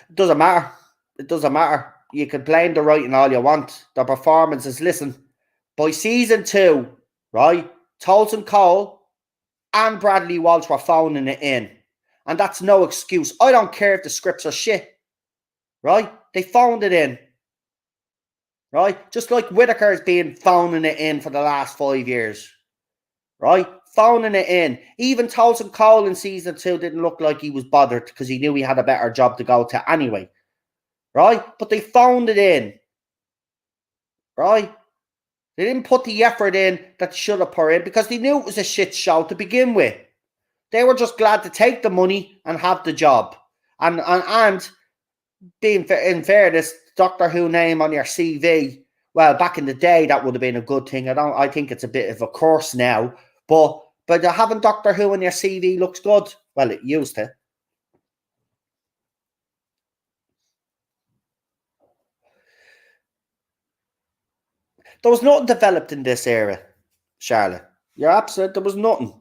A: It doesn't matter. It doesn't matter. You can blame the writing all you want. The performances, listen, by season 2, right, Tolson Cole and Bradley Walsh were phoning it in. And that's no excuse. I don't care if the scripts are shit. Right? They phoned it in. Right? Just like Whittaker has been phoning it in for the last 5 years. Right? Phoning it in. Even Tolson Cole in season 2 didn't look like he was bothered because he knew he had a better job to go to anyway. Right? But they phoned it in. Right? They didn't put the effort in that they should have put in because they knew it was a shit show to begin with. They were just glad to take the money and have the job. And being in fairness, Doctor Who name on your CV, well, back in the day, that would have been a good thing. I think it's a bit of a curse now. But having Doctor Who on your CV looks good. Well, it used to. There was nothing developed in this era, Charlotte. You're absolute. There was nothing.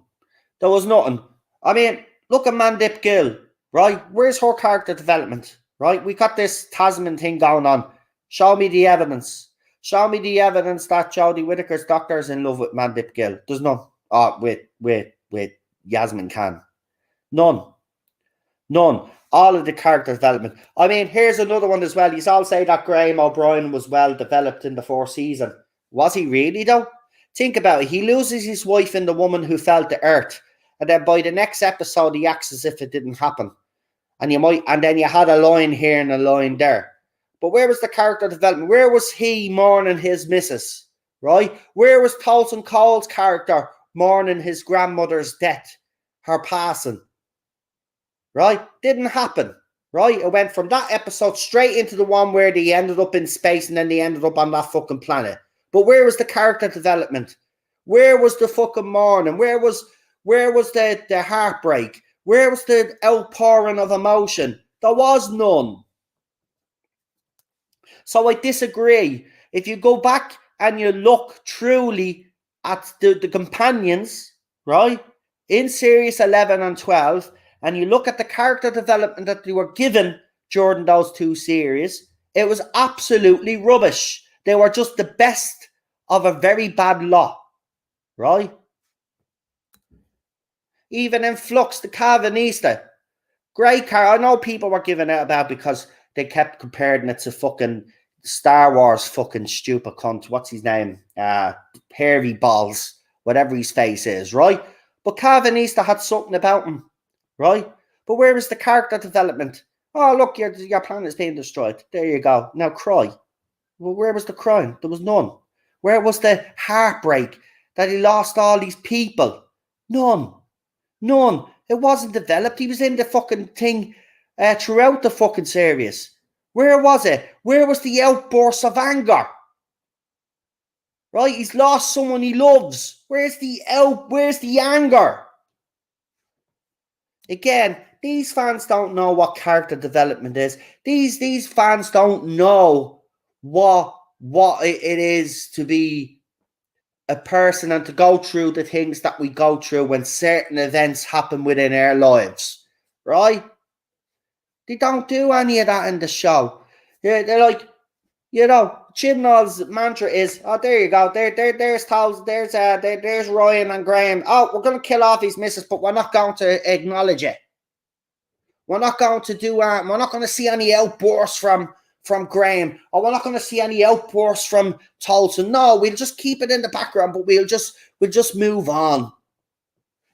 A: There was nothing. I mean, look at Mandip Gill, right? Where's her character development, right? We got this Tasman thing going on. Show me the evidence. Show me the evidence that Jodie Whittaker's doctor is in love with Mandip Gill. There's none. With Yasmin Khan. None. All of the character development. I mean, here's another one as well. You all say that Graham O'Brien was well developed in the 4th season. Was he really, though? Think about it. He loses his wife in The Woman Who Fell to Earth. And then by the next episode, he acts as if it didn't happen. And then you had a line here and a line there. But where was the character development? Where was he mourning his missus? Right? Where was Tolson Cole's character mourning his grandmother's death? Her passing? Right? Didn't happen. right? It went from that episode straight into the one where they ended up in space and then they ended up on that fucking planet. But where was the character development? Where was the fucking mourning? Where was the heartbreak? Where was the outpouring of emotion? There was none. So I disagree. If you go back and you look truly at the companions, right, in series 11 and 12, and you look at the character development that they were given during those two series, it was absolutely rubbish. They were just the best of a very bad lot, right? Even in Flux, the Calvinista, great car. I know people were giving it about because they kept comparing it to fucking Star Wars fucking stupid cunt. What's his name? Hairy Balls, whatever his face is, right? But Calvinista had something about him, right? But where is the character development? Oh, look, your planet's being destroyed. There you go. Now cry. Well, where was the crying? There was none. Where was the heartbreak that he lost all these people? None. None. It wasn't developed. He was in the fucking thing throughout the fucking series. Where was it? Where was the outburst of anger? Right? He's lost someone he loves. Where's the anger? Again, these fans don't know what character development is. These fans don't know what it is to be a person and to go through the things that we go through when certain events happen within our lives, right? They don't do any of that in the show. They're like, Chibnall's mantra is, oh, there you go, there's Ryan and Graham. Oh, we're going to kill off his missus, but we're not going to acknowledge it. We're not going to do, we're not going to see any outbursts from Graham, or we're not going to see any outbursts from Tolson. No, we'll just keep it in the background, but we'll just move on.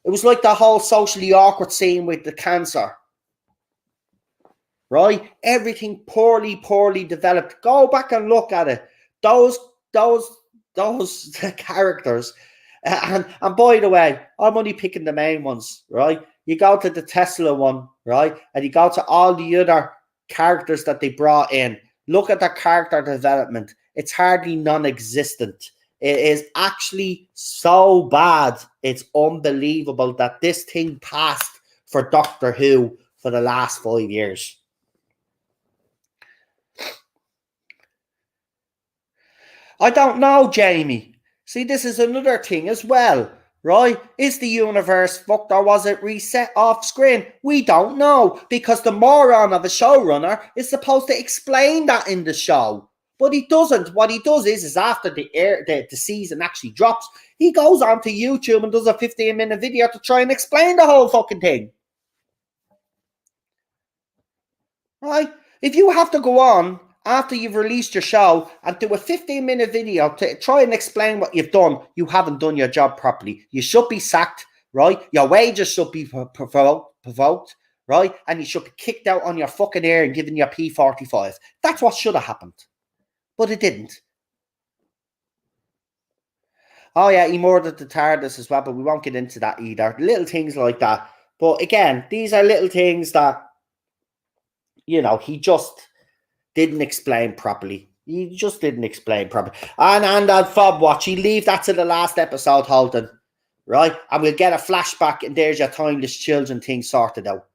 A: It was like the whole socially awkward scene with the cancer, right? Everything poorly developed. Go back and look at it. Those characters, and by the way, I'm only picking the main ones, right? You go to the Tesla one, right, and you go to all the other characters that they brought in. Look at their character development. It's hardly non-existent. It is actually so bad. It's unbelievable that this thing passed for Doctor Who for the last 5 years. I don't know, Jamie. See, this is another thing as well, right? Is the universe fucked or was it reset off screen? We don't know, because the moron of a showrunner is supposed to explain that in the show. But he doesn't. What he does is after the season actually drops, he goes onto YouTube and does a 15-minute video to try and explain the whole fucking thing. Right? If you have to go on after you've released your show and do a 15-minute video to try and explain what you've done, you haven't done your job properly. You should be sacked, right? Your wages should be provoked, right? And you should be kicked out on your fucking ear and given your P45. That's what should have happened. But it didn't. Oh yeah, he murdered the TARDIS as well, but we won't get into that either. Little things like that. But again, these are little things that, he just didn't explain properly. He just didn't explain properly. And that fob watch, he leave that to the last episode, Holden. Right? And we'll get a flashback and there's your timeless children thing sorted out.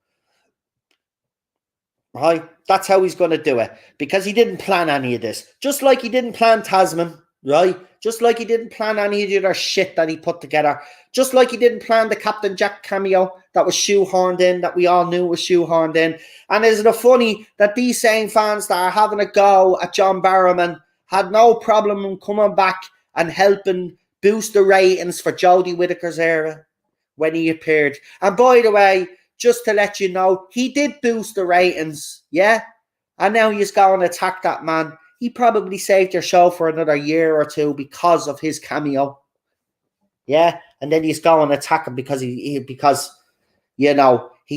A: Right? That's how he's going to do it. Because he didn't plan any of this. Just like he didn't plan Tasman. Right? Just like he didn't plan any of the other shit that he put together. Just like he didn't plan the Captain Jack cameo that was shoehorned in, that we all knew was shoehorned in. And isn't it funny that these same fans that are having a go at John Barrowman had no problem in coming back and helping boost the ratings for Jodie Whittaker's era when he appeared. And by the way, just to let you know, he did boost the ratings, yeah? And now he's going to attack that man. He probably saved your show for another year or two because of his cameo. Yeah, and then he's going to attack him because he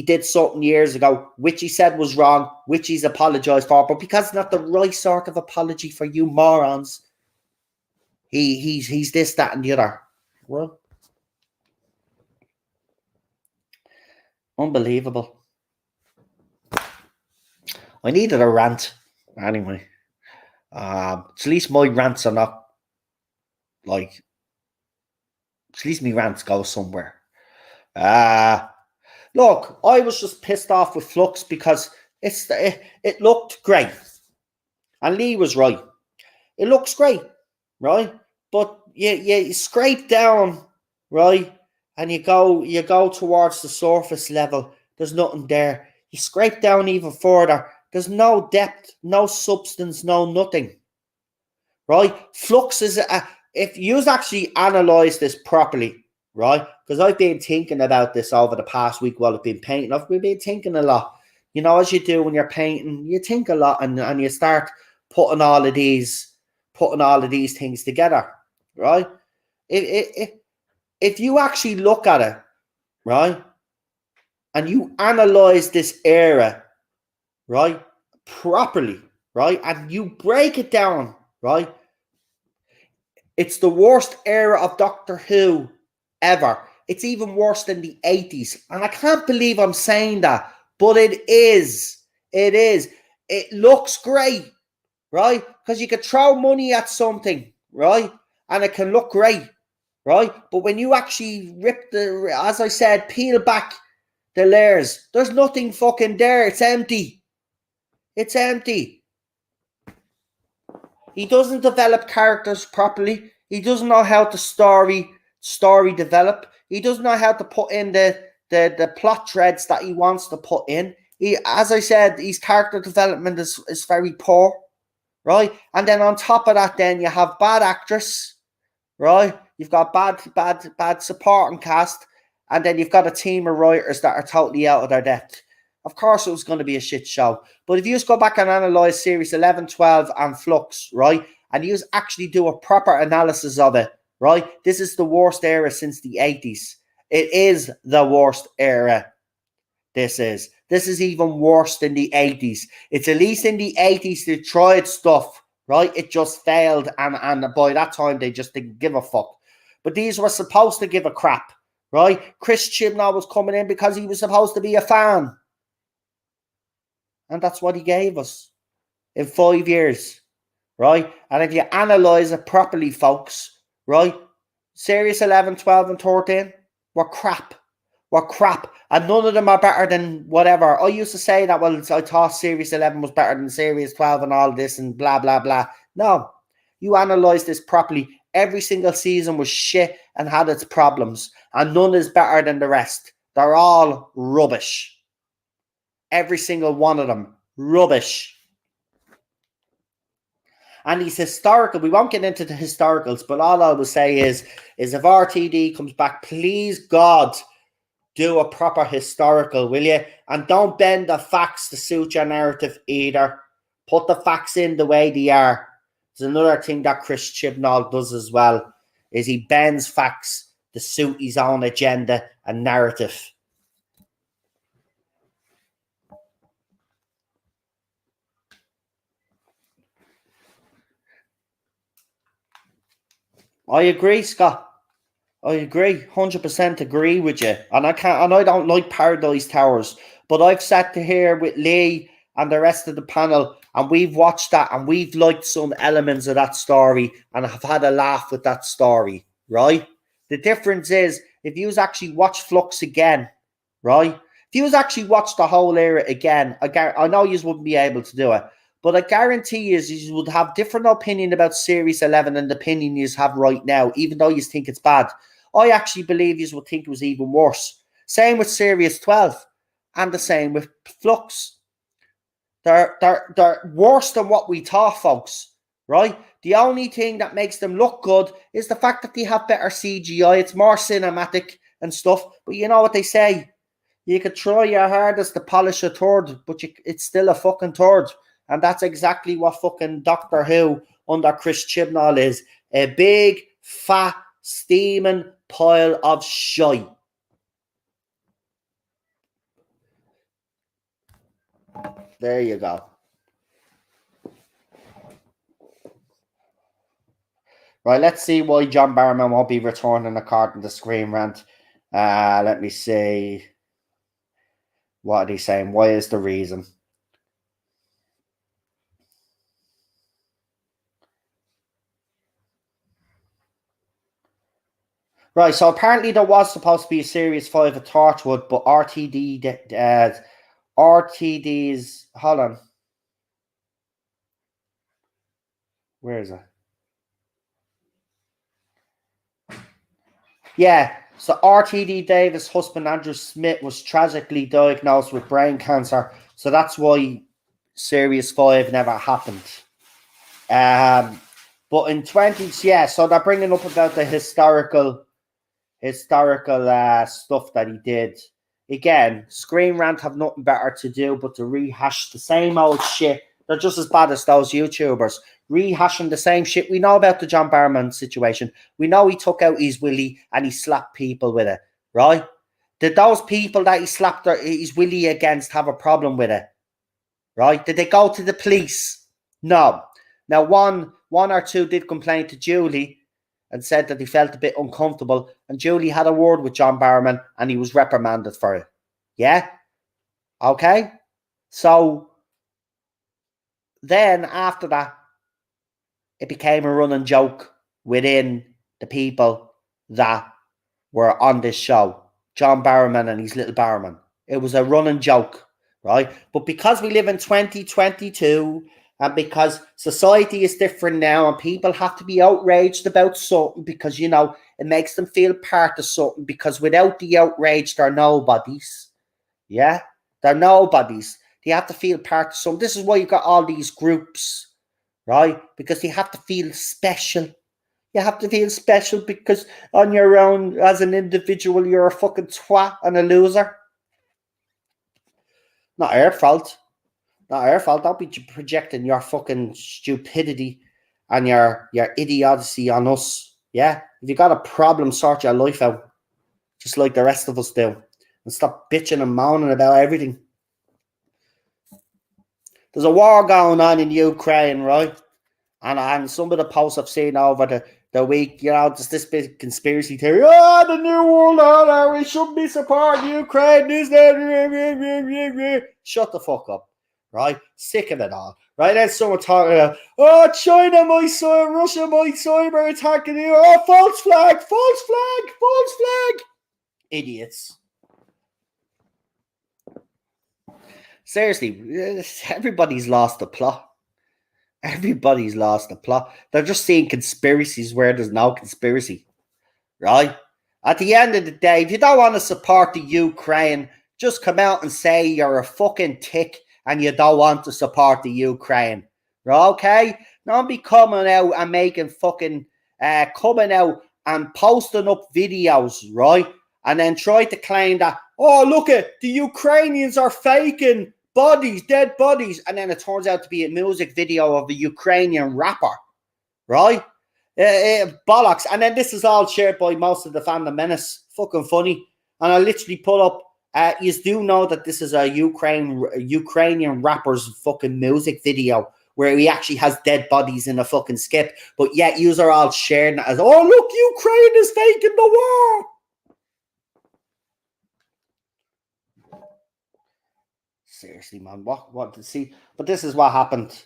A: did something years ago, which he said was wrong, which he's apologized for, but because it's not the right sort of apology for you morons, he's this, that, and the other. Well, unbelievable. I needed a rant. Anyway. At least my rants are not like, at least my rants go somewhere. Look, I was just pissed off with Flux because it looked great. And Lee was right. It looks great, right? But you scrape down, right? And you go towards the surface level. There's nothing there. You scrape down even further. There's no depth, no substance, no nothing. Right? Flux is if you actually analyze this properly, right? Because I've been thinking about this over the past week while I've been painting. We've been thinking a lot. You know, as you do when you're painting, you think a lot and you start putting all of these things together, right? If you actually look at it, right, and you analyze this era, right, properly, right, and you break it down, right, it's the worst era of Doctor Who ever. It's even worse than the 80s. And I can't believe I'm saying that, but it is. It is. It looks great, right? Because you could throw money at something, right? And it can look great, right? But when you actually rip as I said, peel back the layers, there's nothing fucking there. It's empty. It's empty. He doesn't develop characters properly. He doesn't know how to story develop. He doesn't know how to put in the plot threads that he wants to put in. As I said, his character development is very poor, right? And then on top of that, then you have bad actress, right? You've got bad supporting cast, and then you've got a team of writers that are totally out of their depth. Of course, it was going to be a shit show. But if you just go back and analyze series 11, 12, and Flux, right, and you just actually do a proper analysis of it, right, this is the worst era since the 80s. It is the worst era. This is even worse than the 80s. It's at least in the 80s they tried stuff, right? It just failed, and by that time they just didn't give a fuck. But these were supposed to give a crap, right? Chris Chibnall was coming in because he was supposed to be a fan. And that's what he gave us in 5 years, right? And if you analyze it properly, folks, right? Series 11, 12, and 13 were crap. And none of them are better than whatever. I used to say that, well, I thought Series 11 was better than Series 12 and all this and blah, blah, blah. No, you analyze this properly. Every single season was shit and had its problems. And none is better than the rest. They're all rubbish. Every single one of them. Rubbish. And he's historical. We won't get into the historicals, but all I will say is if RTD comes back, please, God, do a proper historical, will you? And don't bend the facts to suit your narrative either. Put the facts in the way they are. There's another thing that Chris Chibnall does as well, is he bends facts to suit his own agenda and narrative. I agree, Scott. I agree, 100% agree with you. And I don't like Paradise Towers, but I've sat here with Lee and the rest of the panel, and we've watched that, and we've liked some elements of that story, and have had a laugh with that story, right? The difference is, if you actually watch Flux again, right? If you actually watch the whole era again, I know you wouldn't be able to do it, but I guarantee you would have different opinion about Series 11 than the opinion you have right now, even though you think it's bad. I actually believe you would think it was even worse. Same with Series 12, and the same with Flux. They're worse than what we thought, folks, right? The only thing that makes them look good is the fact that they have better CGI. It's more cinematic and stuff. But you know what they say? You could try your hardest to polish a turd, but it's still a fucking turd. And that's exactly what fucking Doctor Who under Chris Chibnall is. A big, fat, steaming pile of shite. There you go. Right, let's see why John Barrowman won't be returning according to Screen Rant. Let me see. What are they saying? Why is the reason? Right, so apparently there was supposed to be a Series 5 at Torchwood, but RTD's, hold on. Where is it? Yeah, so RTD Davis' husband, Andrew Smith, was tragically diagnosed with brain cancer. So that's why Series 5 never happened. But in 20s, yeah, so they're bringing up about the historical stuff that he did. Again, Screen Rant have nothing better to do but to rehash the same old shit. They're just as bad as those YouTubers, rehashing the same shit. We know about the John Barrowman situation. We know he took out his willy and he slapped people with it, right? Did those people that he slapped his willy against have a problem with it, right? Did they go to the police? No. Now, one or two did complain to Julie and said that he felt a bit uncomfortable, and Julie had a word with John Barrowman and he was reprimanded for it. Yeah? Okay? So then after that, it became a running joke within the people that were on this show. John Barrowman and his little Barrowman. It was a running joke, right? But because we live in 2022 and because society is different now and people have to be outraged about something because, you know, it makes them feel part of something, because without the outrage, they're nobodies. Yeah? They're nobodies. They have to feel part of something. This is why you've got all these groups, right? Because they have to feel special. You have to feel special because on your own, as an individual, you're a fucking twat and a loser. Not our fault. Not our fault. Don't be projecting your fucking stupidity and your idiocy on us. Yeah? If you got a problem, sort your life out. Just like the rest of us do. And stop bitching and moaning about everything. There's a war going on in Ukraine, right? And some of the posts I've seen over the week, you know, there's this big conspiracy theory. Oh, the New World Order, we shouldn't be supporting Ukraine. Shut the fuck up, right? Sick of it all, right? Then someone talking about, oh, China might cyber, Russia might cyber attack you. Oh, false flag, false flag, false flag. Idiots. Seriously, everybody's lost the plot. Everybody's lost the plot. They're just seeing conspiracies where there's no conspiracy, right? At the end of the day, if you don't want to support the Ukraine, just come out and say you're a fucking tick and you don't want to support the Ukraine, okay? Don't be coming out and making fucking, coming out and posting up videos, right? And then try to claim that, oh, look at the Ukrainians are faking bodies, dead bodies, and then it turns out to be a music video of a Ukrainian rapper, right? Bollocks. And then this is all shared by most of the Fandom Menace. Fucking funny. And I literally put up, you do know that this is a Ukrainian rapper's fucking music video where he actually has dead bodies in a fucking skip, but yet you are all sharing it as, oh, look, Ukraine is faking the war. Seriously, man, what to see? But this is what happened,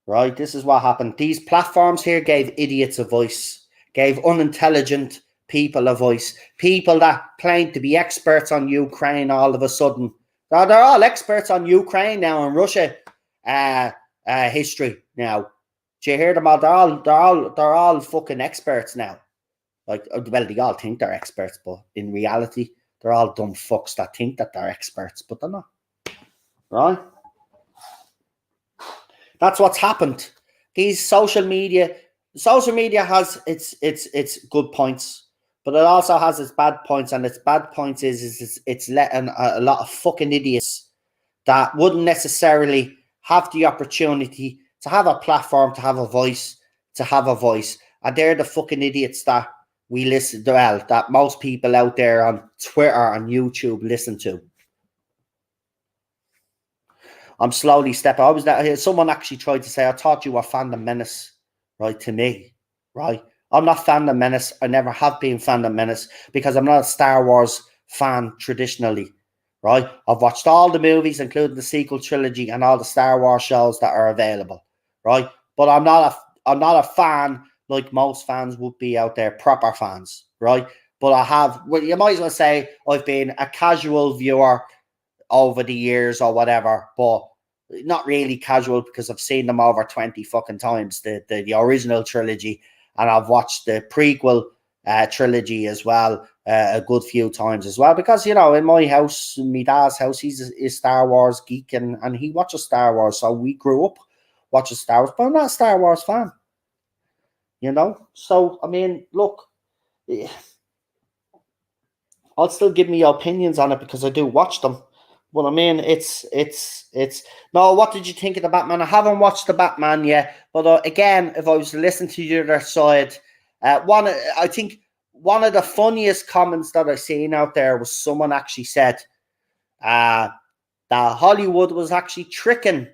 A: right? This is what happened. These platforms here gave idiots a voice, gave unintelligent people a voice, people that claim to be experts on Ukraine all of a sudden. They're all experts on Ukraine now and Russia history now. Do you hear them all? They're all fucking experts now. Like, well, they all think they're experts, but in reality, they're all dumb fucks that think that they're experts, but they're not. Right? That's what's happened. These social media has its good points, but it also has its bad points, and its bad points is it's letting a lot of fucking idiots that wouldn't necessarily have the opportunity to have a platform, to have a voice, and they're the fucking idiots that we listen to, well, that most people out there on Twitter and YouTube listen to. I'm slowly stepping. Someone actually tried to say, I thought you were Fandom Menace, right, to me, right? I'm not Fandom Menace. I never have been Fandom Menace because I'm not a Star Wars fan traditionally, right? I've watched all the movies, including the sequel trilogy and all the Star Wars shows that are available, right? But I'm not a fan like most fans would be out there, proper fans, right? but I have, well, you might as well say I've been a casual viewer over the years or whatever, but not really casual because I've seen them over 20 fucking times, the original trilogy, and I've watched the prequel trilogy as well a good few times as well, because, you know, in my house, in my dad's house, he's a Star Wars geek, and he watches Star Wars, so we grew up watching Star Wars, but I'm not a Star Wars fan, you know. So I mean, look, I'll still give me opinions on it because I do watch them. But I mean, it's no. What did you think of the Batman? I haven't watched the Batman yet, but again, if I was to listen to the other side, I think one of the funniest comments that I've seen out there was someone actually said that Hollywood was actually tricking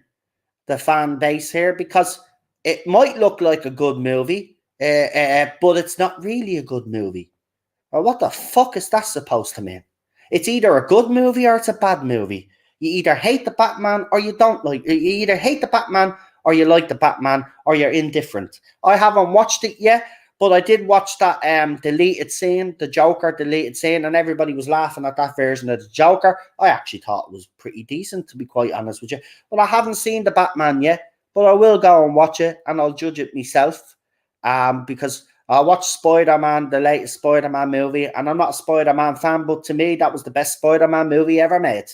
A: the fan base here, because it might look like a good movie, but it's not really a good movie. Or what the fuck is that supposed to mean? It's either a good movie or it's a bad movie. You either hate the Batman or you don't like. You either hate the Batman or you like the Batman, or you're indifferent. I haven't watched it yet, but I did watch that deleted scene, the Joker deleted scene, and everybody was laughing at that version of the Joker. I actually thought it was pretty decent, to be quite honest with you. But I haven't seen the Batman yet, but I will go and watch it, and I'll judge it myself, because I watched Spider-Man, the latest Spider-Man movie, and I'm not a Spider-Man fan, but to me, that was the best Spider-Man movie ever made.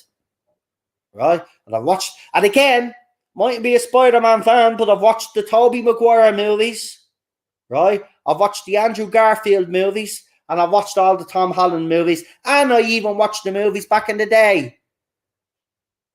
A: Right? And I've watched, and again, mightn't be a Spider-Man fan, but I've watched the Tobey Maguire movies, right? I've watched the Andrew Garfield movies, and I've watched all the Tom Holland movies, and I even watched the movies back in the day.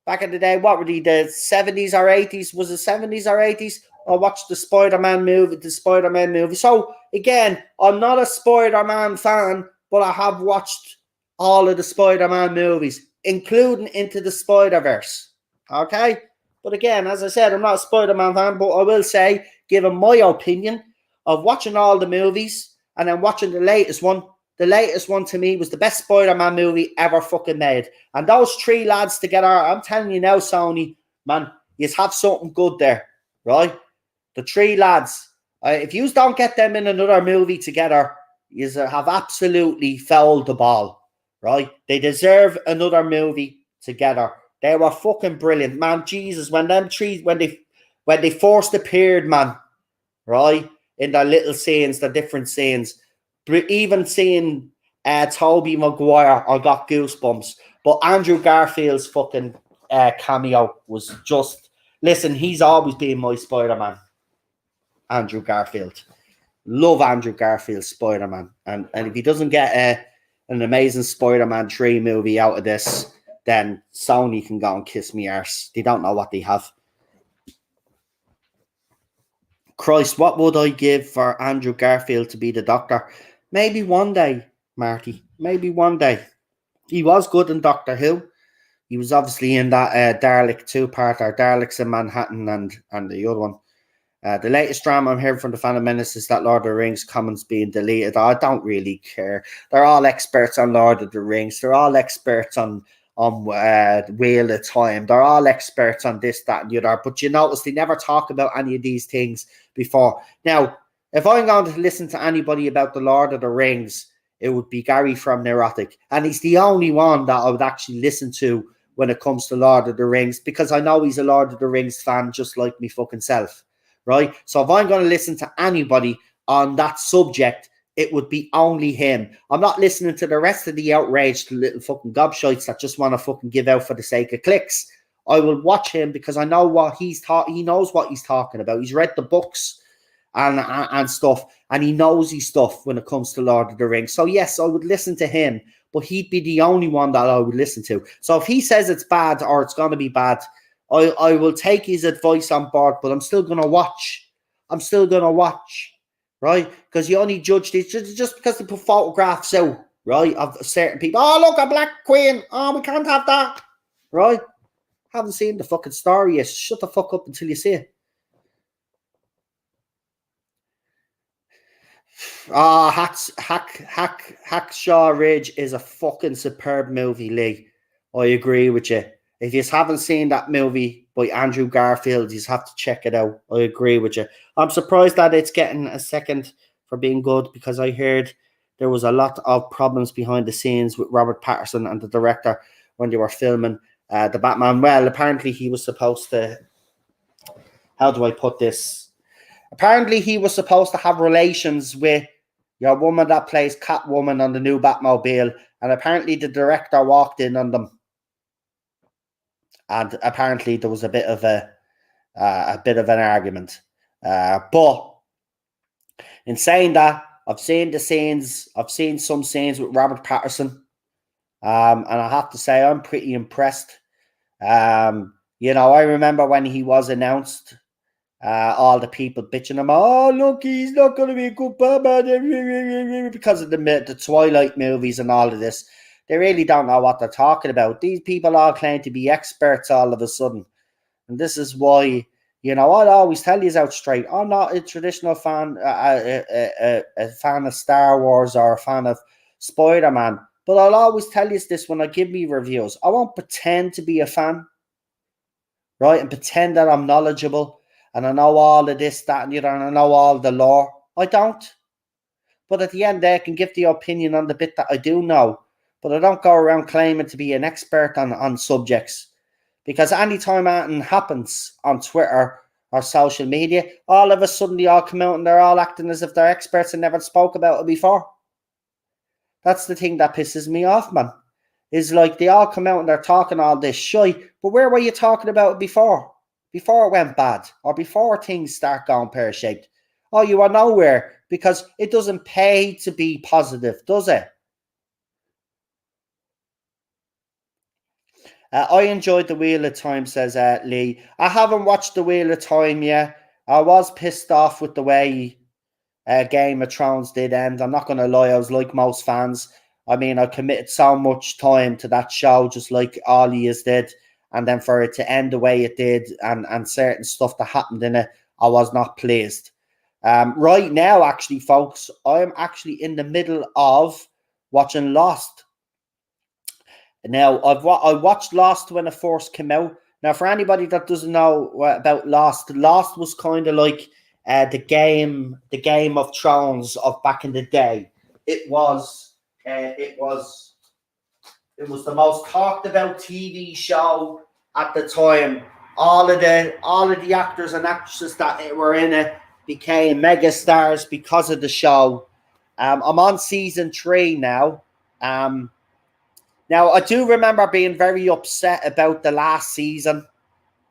A: Back in the day, what were they, the 70s or 80s? Was it 70s or 80s? I watched the Spider-Man movie. So, again, I'm not a Spider-Man fan, but I have watched all of the Spider-Man movies, including Into the Spider-Verse. Okay? But again, as I said, I'm not a Spider-Man fan, but I will say, given my opinion of watching all the movies and then watching the latest one to me was the best Spider-Man movie ever fucking made. And those three lads together, I'm telling you now, Sony, man, you have something good there, right? The three lads, if you don't get them in another movie together, you have absolutely fouled the ball, right? They deserve another movie together. They were fucking brilliant, man. Jesus, when them three, when they first appeared, man, right, in their little scenes, the different scenes, even seeing Tobey Maguire, I got goosebumps. But Andrew Garfield's fucking cameo was just, listen, he's always been my Spider-Man. Andrew Garfield. Love Andrew Garfield's Spider-Man. And if he doesn't get an amazing Spider-Man 3 movie out of this, then Sony can go and kiss me arse. They don't know what they have. Christ, what would I give for Andrew Garfield to be the Doctor? Maybe one day, Marty. Maybe one day. He was good in Doctor Who. He was obviously in that Dalek two-parter, Daleks in Manhattan and the other one. The latest drama I'm hearing from the Phantom Menace is that Lord of the Rings comments being deleted. I don't really care. They're all experts on Lord of the Rings. They're all experts on Wheel of Time. They're all experts on this, that, and the other. But you notice they never talk about any of these things before. Now, if I'm going to listen to anybody about the Lord of the Rings, it would be Gary from Neurotic. And he's the only one that I would actually listen to when it comes to Lord of the Rings, because I know he's a Lord of the Rings fan just like me fucking self. Right? So if I'm going to listen to anybody on that subject, it would be only him. I'm not listening to the rest of the outraged little fucking gobshites that just want to fucking give out for the sake of clicks. I will watch him because I know what he's he knows what he's talking about. He's read the books and stuff, and he knows his stuff when it comes to Lord of the Rings. So yes, I would listen to him, but he'd be the only one that I would listen to. So if he says it's bad or it's going to be bad, I will take his advice on board, but I'm still going to watch. Right? Because you only judge these just because they put photographs out, right, of certain people. Oh, look, a black queen. Oh, we can't have that. Right? Haven't seen the fucking story yet. Shut the fuck up until you see it. Hacksaw Ridge is a fucking superb movie, Lee. I agree with you. If you haven't seen that movie by Andrew Garfield, you have to check it out. I agree with you. I'm surprised that it's getting a second for being good, because I heard there was a lot of problems behind the scenes with Robert Pattinson and the director when they were filming the Batman. Well, apparently he was supposed to, how do I put this? Apparently he was supposed to have relations with your woman that plays Catwoman on the new Batmobile, and apparently the director walked in on them. And apparently there was a bit of an argument. But in saying that, I've seen the scenes. I've seen some scenes with Robert Pattinson, and I have to say I'm pretty impressed. You know, I remember when he was announced, all the people bitching him. Oh, look, he's not going to be a good Batman because of the Twilight movies and all of this. They really don't know what they're talking about. These people all claim to be experts all of a sudden, and this is why. You know, I'll always tell you out straight. I'm not a traditional fan, a fan of Star Wars or a fan of Spider-Man. But I'll always tell you this when I give me reviews. I won't pretend to be a fan, right? And pretend that I'm knowledgeable and I know all of this, that, and the other, and I know all the lore. I don't. But at the end there, I can give the opinion on the bit that I do know. But I don't go around claiming to be an expert on subjects. Because anytime anything happens on Twitter or social media, all of a sudden they all come out and they're all acting as if they're experts and never spoke about it before. That's the thing that pisses me off, man. Is like they all come out and they're talking all this shit, but where were you talking about it before? Before it went bad or before things start going pear-shaped? Oh, you are nowhere because it doesn't pay to be positive, does it? I enjoyed The Wheel of Time, says Lee. I haven't watched The Wheel of Time yet. I was pissed off with the way Game of Thrones did end. I'm not going to lie, I was like most fans. I mean, I committed so much time to that show, just like all he did. And then for it to end the way it did and certain stuff that happened in it, I was not pleased. Right now, actually, folks, I'm actually in the middle of watching Lost. Now, I watched Lost when it first came out. Now, for anybody that doesn't know about Lost, Lost was kind of like the Game of Thrones of back in the day. It was the most talked about TV show at the time. All of the actors and actresses that were in it became megastars because of the show. I'm on season 3 now. Now, I do remember being very upset about the last season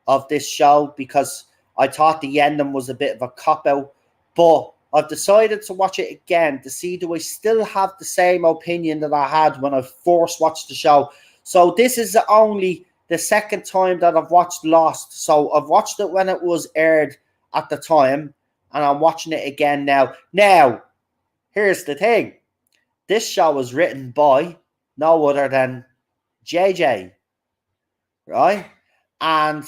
A: of this show because I thought the ending was a bit of a cop-out. But I've decided to watch it again to see do I still have the same opinion that I had when I first watched the show. So this is only the second time that I've watched Lost. So I've watched it when it was aired at the time, and I'm watching it again now. Now, here's the thing. This show was written by no other than JJ, right? And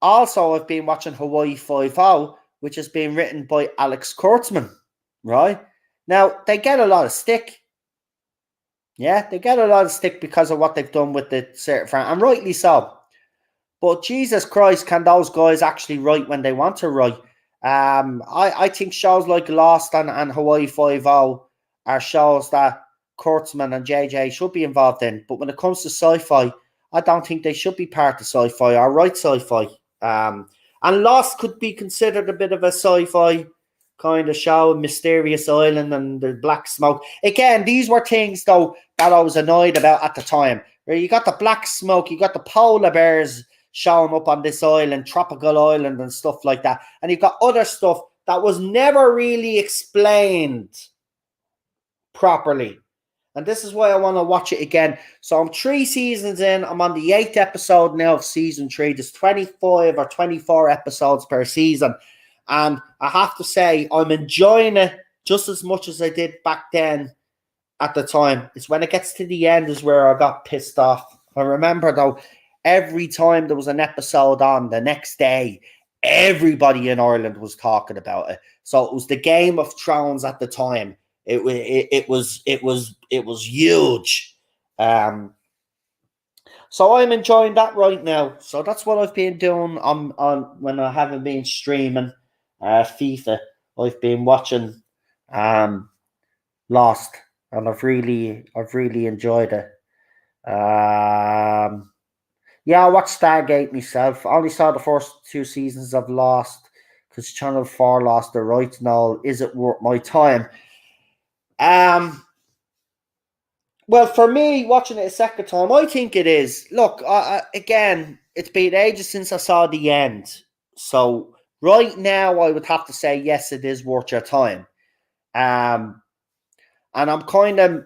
A: also I've been watching Hawaii Five-0, which has been written by Alex Kurtzman, right? Now, they get a lot of stick. Yeah, they get a lot of stick because of what they've done with the certain fan, and rightly so. But Jesus Christ, can those guys actually write when they want to write? I think shows like Lost and Hawaii Five-0 are shows that Kurtzman and JJ should be involved in. But when it comes to sci-fi, I don't think they should be part of sci-fi or write sci-fi. And Lost could be considered a bit of a sci-fi kind of show, Mysterious Island and the black smoke. Again, these were things, though, that I was annoyed about at the time. Where you got the black smoke, you got the polar bears showing up on this island, tropical island and stuff like that. And you've got other stuff that was never really explained properly. And this is why I want to watch it again. So I'm 3 seasons in. I'm on the 8th episode now of season 3. There's 25 or 24 episodes per season. And I have to say, I'm enjoying it just as much as I did back then at the time. It's when it gets to the end is where I got pissed off. I remember, though, every time there was an episode on the next day, everybody in Ireland was talking about it. So it was the Game of Thrones at the time. It was huge. So I'm enjoying that right now. So that's what I've been doing on when I haven't been streaming FIFA. I've been watching Lost. and I've really enjoyed it. Yeah, I watched Stargate myself. I only saw the first 2 seasons of Lost because Channel 4 lost the rights and all. Is it worth my time? Well, for me, watching it a second time, I think it is. Look, again, it's been ages since I saw the end. So right now, I would have to say yes, it is worth your time. And I'm kind of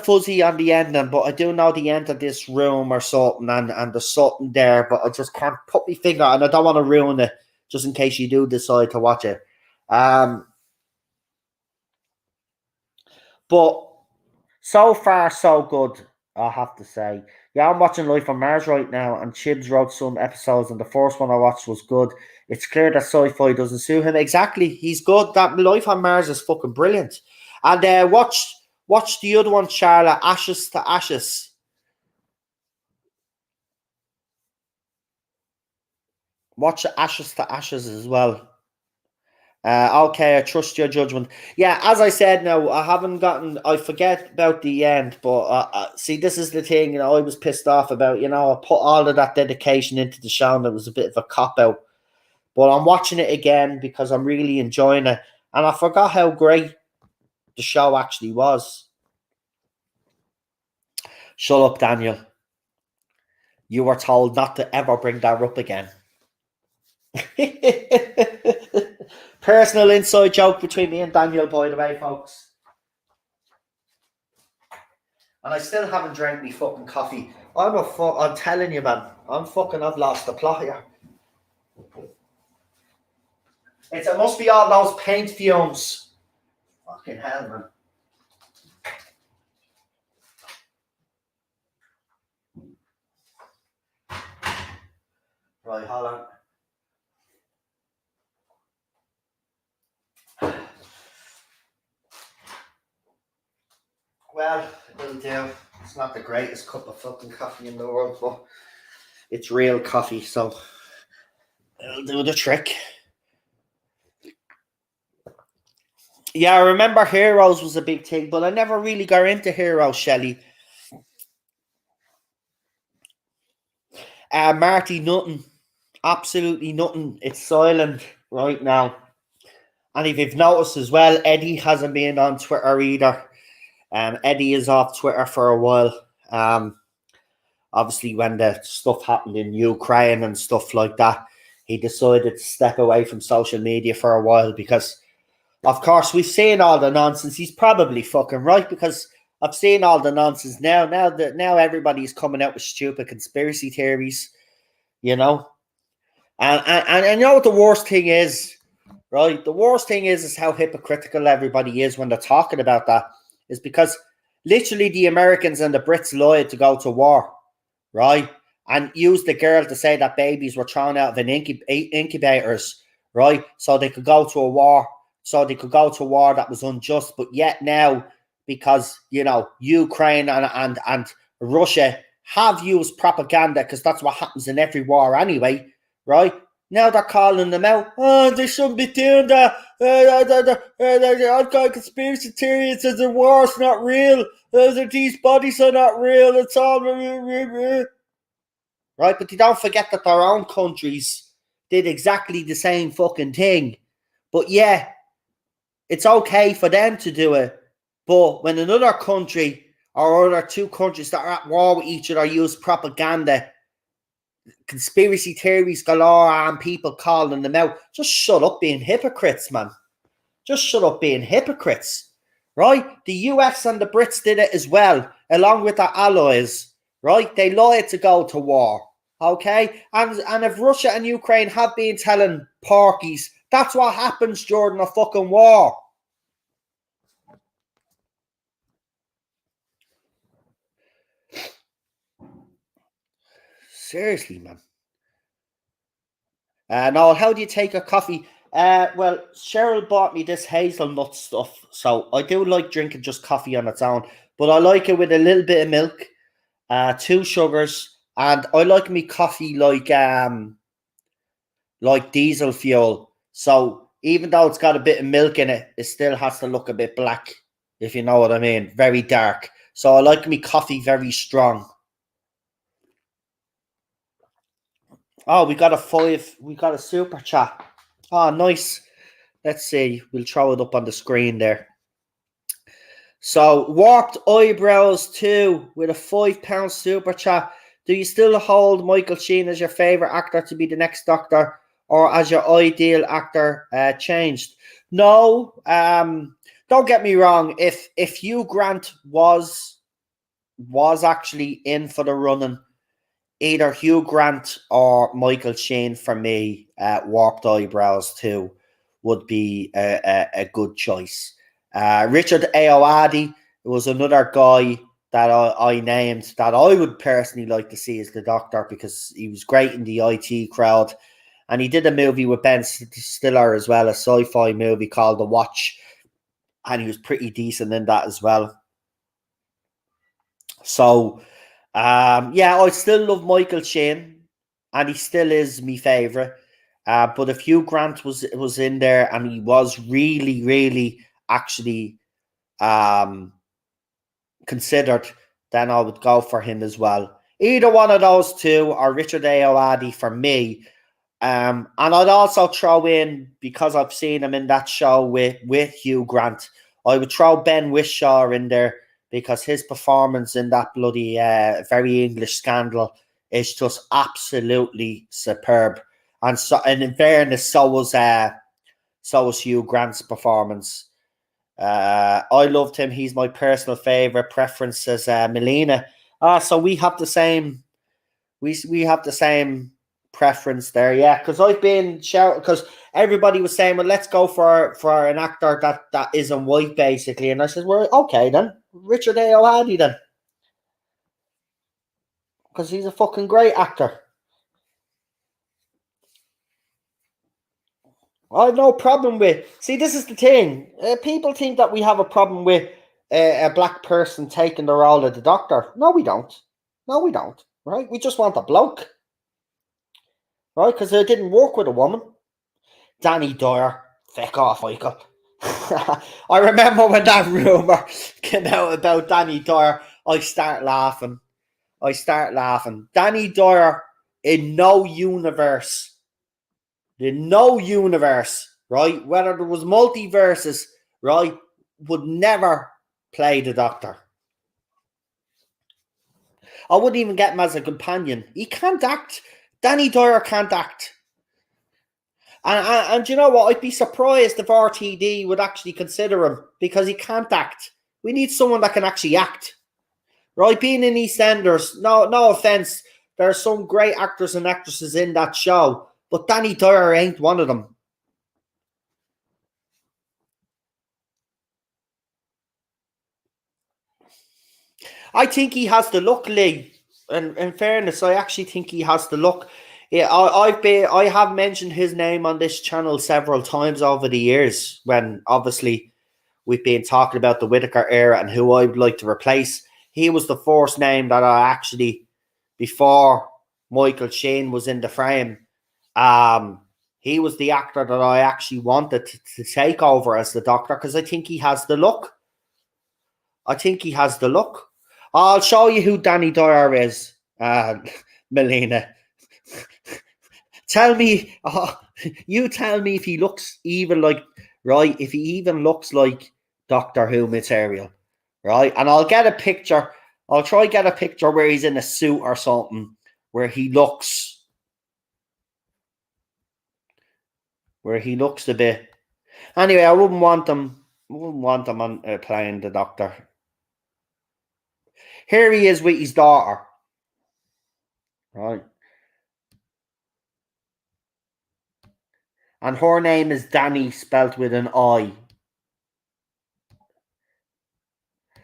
A: fuzzy on the ending, but I do know the end of this room or something, and there's something there, but I just can't put my finger, and I don't want to ruin it just in case you do decide to watch it. But so far, so good, I have to say. Yeah, I'm watching Life on Mars right now, and Chibs wrote some episodes, and the first one I watched was good. It's clear that sci-fi doesn't suit him. Exactly, he's good. That Life on Mars is fucking brilliant. And watch the other one, Charlotte, Ashes to Ashes. Watch Ashes to Ashes as well. Okay, I trust your judgment. Yeah, as I said, now I forget about the end, but see, this is the thing. I was pissed off about. I put all of that dedication into the show, and it was a bit of a cop out. But I'm watching it again because I'm really enjoying it, and I forgot how great the show actually was. Shut up, Daniel. You were told not to ever bring that up again. Personal inside joke between me and Daniel, by the way, folks. And I still haven't drank me fucking coffee. I'm telling you, man. I've lost the plot here. It must be all those paint fumes. Fucking hell, man. Right, hold on. Well, it'll do. It's not the greatest cup of fucking coffee in the world, but it's real coffee, so it'll do the trick. Yeah, I remember Heroes was a big thing, but I never really got into Heroes, Shelley. Marty, nothing. Absolutely nothing. It's silent right now. And if you've noticed as well, Eddie hasn't been on Twitter either. Eddie is off Twitter for a while. Obviously, when the stuff happened in Ukraine and stuff like that, he decided to step away from social media for a while because, of course, we've seen all the nonsense. He's probably fucking right because I've seen all the nonsense now. Now everybody's coming out with stupid conspiracy theories, And you know what the worst thing is, right? The worst thing is how hypocritical everybody is when they're talking about that. Is because literally the Americans and the Brits lied to go to war, right? And used the girl to say that babies were thrown out of incubators, right? So they could go to a war. So they could go to a war that was unjust. But yet now, because, Ukraine and Russia have used propaganda, because that's what happens in every war anyway, right? Now they're calling them out. Oh, they shouldn't be doing that. I've got conspiracy theories that the war's not real. These bodies are not real. It's all right. But they don't forget that their own countries did exactly the same fucking thing. But yeah, it's okay for them to do it. But when another country or other two countries that are at war with each other use propaganda, conspiracy theories galore, and people calling them out, just shut up being hypocrites, man. Just shut up being hypocrites, right? The US and the Brits did it as well, along with their allies, right? They lied to go to war, okay? And if Russia and Ukraine have been telling porkies, that's what happens during a fucking war. Seriously, man. Noel, how do you take a coffee? Well, Cheryl bought me this hazelnut stuff, so I do like drinking just coffee on its own, but I like it with a little bit of milk, 2 sugars, and I like me coffee like diesel fuel. So even though it's got a bit of milk in it, it still has to look a bit black. if you know what I mean. Very dark. So I like me coffee very strong. Oh, we got a super chat. Oh, nice. Let's see. We'll throw it up on the screen there. So, Warped Eyebrows 2 with a £5 super chat. Do you still hold Michael Sheen as your favourite actor to be the next Doctor, or as your ideal actor changed? No. Don't get me wrong. If Hugh Grant was actually in for the running, either Hugh Grant or Michael Sheen for me, Warped Eyebrows 2 would be a good choice. Richard Ayoade was another guy that I named that I would personally like to see as the Doctor, because he was great in the IT crowd. And he did a movie with Ben Stiller as well, a sci-fi movie called The Watch. And he was pretty decent in that as well. So, yeah, I still love Michael Sheen, and he still is my favourite. But if Hugh Grant was in there and he was really, really actually considered, then I would go for him as well. Either one of those two, or Richard Ayoade for me. And I'd also throw in, because I've seen him in that show with Hugh Grant, I would throw Ben Whishaw in there, because his performance in that bloody Very English Scandal is just absolutely superb. And in fairness, so was Hugh Grant's performance. I loved him. He's my personal favorite. Preference as Melina. So we have the same. We have the same preference there. Yeah, because I've been shouting, because everybody was saying, well, let's go for an actor that isn't white, basically. And I said, well, okay then, Richard Ayoade then, because he's a fucking great actor. I have no problem with. See, this is the thing. People think that we have a problem with a black person taking the role of the Doctor. No, we don't. No, we don't. Right? We just want a bloke. Right? Because it didn't work with a woman. Danny Dyer. Feck off, Michael. I remember when that rumour came out about Danny Dyer, I start laughing. Danny Dyer, in no universe, right, whether there was multiverses, right, would never play the Doctor. I wouldn't even get him as a companion. He can't act. Danny Dyer can't act. And you know what? I'd be surprised if RTD would actually consider him, because he can't act. We need someone that can actually act. Right? Being in EastEnders, no offense, there are some great actors and actresses in that show, but Danny Dyer ain't one of them. I think he has the look, Lee. And in fairness, I actually think he has the look. Yeah, I have mentioned his name on this channel several times over the years, when obviously we've been talking about the Whittaker era and who I would like to replace. He was the first name that I actually, before Michael Sheen was in the frame, he was the actor that I actually wanted to take over as the Doctor, because I think he has the look. I'll show you who Danny Dyer is, Melina. You tell me if he looks even like, right, if he even looks like Doctor Who material, right? And I'll get a picture. I'll try get a picture where he's in a suit or something, where he looks a bit. Anyway, I wouldn't want him on playing the Doctor. Here he is with his daughter, right? And her name is Danny, spelt with an I.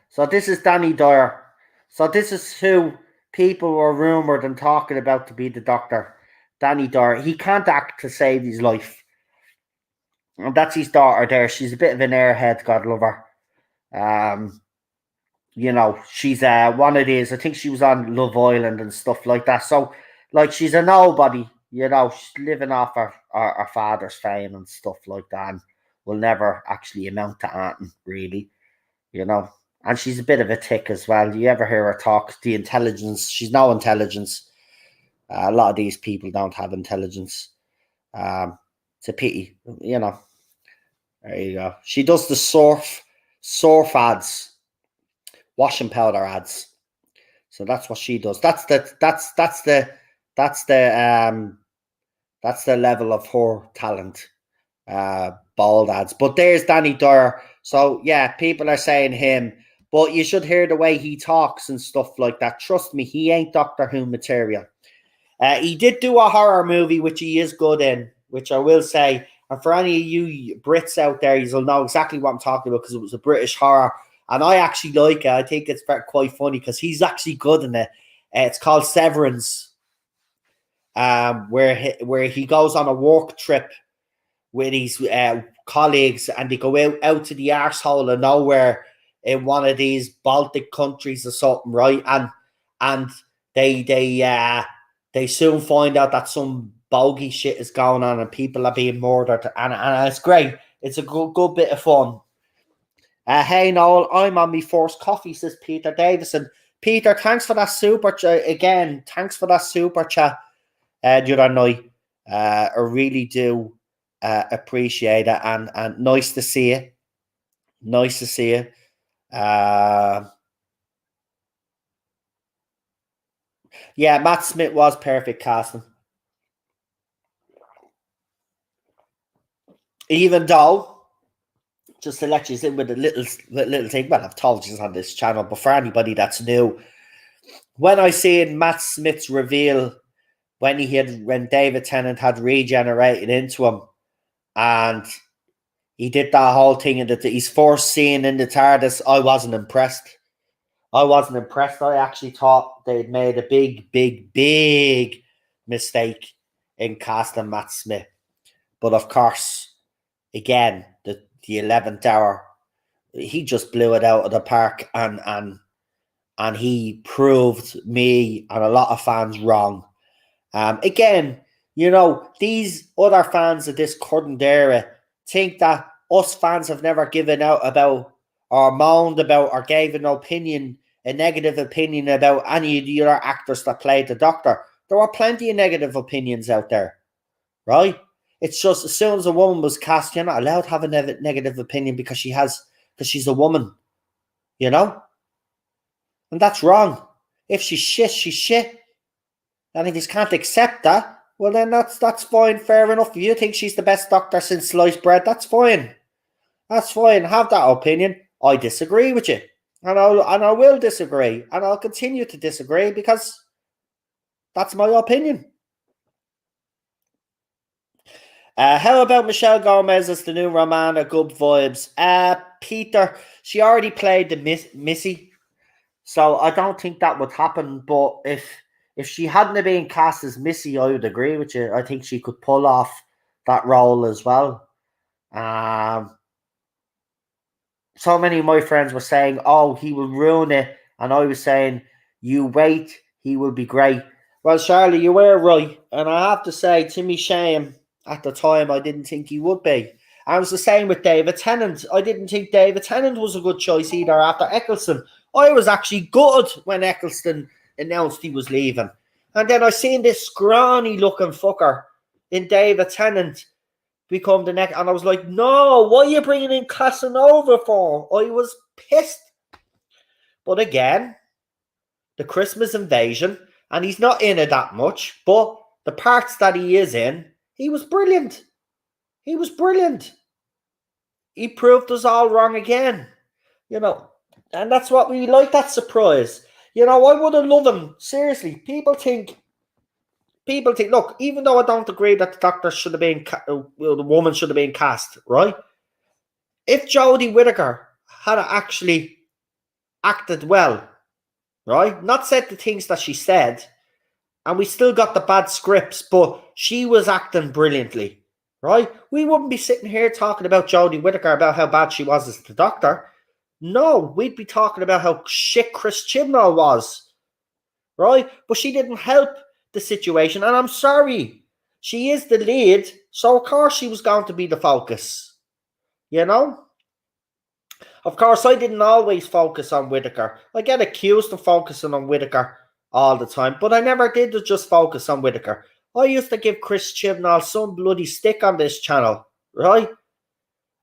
A: So this is Danny Dyer. So this is who people were rumoured and talking about to be the Doctor. Danny Dyer. He can't act to save his life. And that's his daughter there. She's a bit of an airhead, God love her. You know, she's one of these. I think she was on Love Island and stuff like that. So, like, she's a nobody. You know, she's living off her father's fame and stuff like that, and will never actually amount to anything, really. you know. And she's a bit of a tick as well. You ever hear her talk? The intelligence, she's no intelligence. A lot of these people don't have intelligence. It's a pity, you know. There you go. She does the surf ads, washing powder ads. So that's what she does. That's the level of her talent. Bald ads. But there's Danny Dyer. So yeah, people are saying him, but you should hear the way he talks and stuff like that. Trust me, he ain't Doctor Who material. He did do a horror movie, which he is good in, which I will say. And for any of you Brits out there, you'll know exactly what I'm talking about because it was a British horror. And I actually like it. I think it's quite funny because he's actually good in it. It's called Severance, where he goes on a work trip with his colleagues and they go out to the arsehole of nowhere in one of these Baltic countries or something, right? And they soon find out that some bogey shit is going on and people are being murdered, and it's great. It's a good bit of fun. Hey Noel, I'm on my first coffee, says Peter Davison. Peter, thanks for that super chat again. Thanks for that super chat the other night. I really do appreciate it, and nice to see you. Nice to see you. Yeah, Matt Smith was perfect casting. Even though, just to let you in with a little thing, well, I've told you on this channel, but for anybody that's new, when I seen Matt Smith's reveal when David Tennant had regenerated into him, and he did that whole thing in his first scene in the TARDIS, I wasn't impressed. I actually thought they'd made a big mistake in casting Matt Smith. But of course, again, the 11th hour, he just blew it out of the park, and he proved me and a lot of fans wrong. Again, you know, these other fans of this current era think that us fans have never given out about or moaned about or gave a negative opinion about any of the other actors that played the Doctor. There were plenty of negative opinions out there, right? It's just as soon as a woman was cast, you're not allowed to have a negative opinion because she's a woman, you know? And that's wrong. If she's shit, she's shit. And if you can't accept that, well then that's fine, fair enough. If you think she's the best Doctor since sliced bread, that's fine. That's fine. Have that opinion. I disagree with you. And I will disagree. And I'll continue to disagree because that's my opinion. How about Michelle Gomez as the new Romana? Good vibes. Peter, she already played the Missy, so I don't think that would happen. But if she hadn't have been cast as Missy, I would agree with you. I think she could pull off that role as well. So many of my friends were saying, oh, he will ruin it. And I was saying, you wait, he will be great. Well, Charlie, you were right. And I have to say, to me shame, at the time, I didn't think he would be. And it was the same with David Tennant. I didn't think David Tennant was a good choice either after Eccleston. I was actually good when Eccleston announced he was leaving. And then I seen this scrawny looking fucker in David Tennant become the next, and I was like, no, what are you bringing in Casanova for? I was pissed. But again, the Christmas Invasion, and he's not in it that much, but the parts that he is in, he was brilliant. He was brilliant. He proved us all wrong again, you know, and that's what we like, that surprise. You know, I would have loved him. Seriously, people think, look, even though I don't agree that the Doctor should have been, the woman should have been cast, right? If Jodie Whittaker had actually acted well, right? Not said the things that she said, and we still got the bad scripts, but she was acting brilliantly, right? We wouldn't be sitting here talking about Jodie Whittaker, about how bad she was as the Doctor. No, we'd be talking about how shit Chris Chibnall was, right? But she didn't help the situation, and I'm sorry. She is the lead, so of course she was going to be the focus, you know? Of course, I didn't always focus on Whittaker. I get accused of focusing on Whittaker all the time, but I never did just focus on Whittaker. I used to give Chris Chibnall some bloody stick on this channel, right?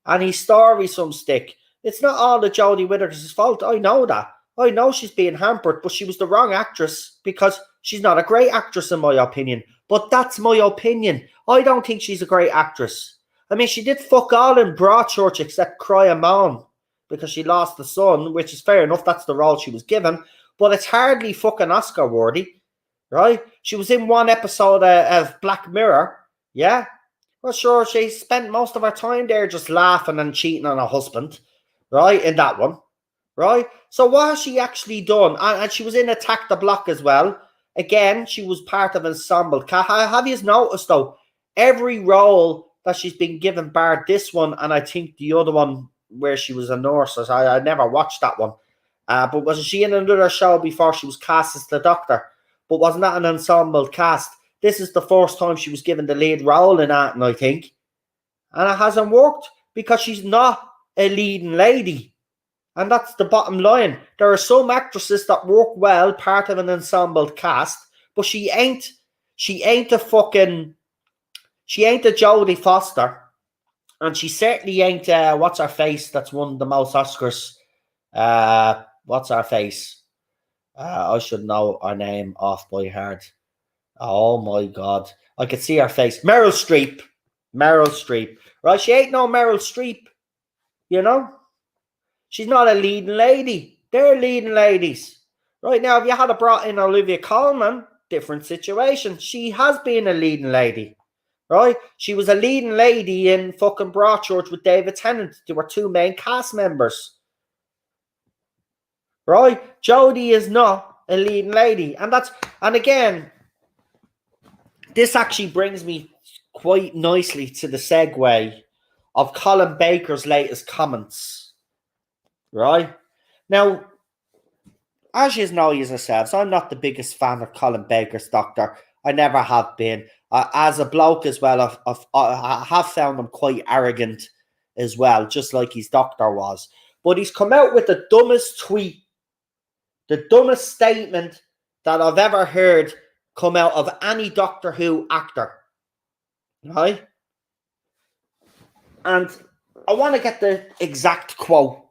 A: And his story some stick. It's not all the Jodie Whittaker's fault. I know that. I know she's being hampered, but she was the wrong actress because she's not a great actress in my opinion. But that's my opinion. I don't think she's a great actress. I mean, she did fuck all in Broadchurch except cry and moan because she lost the son, which is fair enough. That's the role she was given. But it's hardly fucking Oscar worthy, right? She was in one episode of Black Mirror, yeah? Well, sure, she spent most of her time there just laughing and cheating on her husband, right? In that one, right? So what has she actually done? And she was in Attack the Block as well. Again, she was part of Ensemble. Have you noticed, though, every role that she's been given, bar this one, and I think the other one where she was a nurse. I never watched that one. But wasn't she in another show before she was cast as the Doctor? But wasn't that an ensemble cast? This is the first time she was given the lead role in that, and I think. And it hasn't worked because she's not a leading lady. And that's the bottom line. There are some actresses that work well, part of an ensemble cast, but she ain't a Jodie Foster. And she certainly ain't, what's her face that's won the most Oscars? What's her face? I should know her name off by heart. Oh my God. I could see her face. Meryl Streep. Right? She ain't no Meryl Streep. You know? She's not a leading lady. They're leading ladies. Right now, if you had brought in Olivia Colman, different situation. She has been a leading lady. Right? She was a leading lady in fucking Broadchurch with David Tennant. There were two main cast members. Right? Jodie is not a leading lady. And again, this actually brings me quite nicely to the segue of Colin Baker's latest comments. Right? Now, as you know yourselves, I'm not the biggest fan of Colin Baker's Doctor. I never have been. As a bloke as well, I have found him quite arrogant as well, just like his Doctor was. But he's come out with the dumbest tweet, the dumbest statement that I've ever heard come out of any Doctor Who actor. Right? And I want to get the exact quote.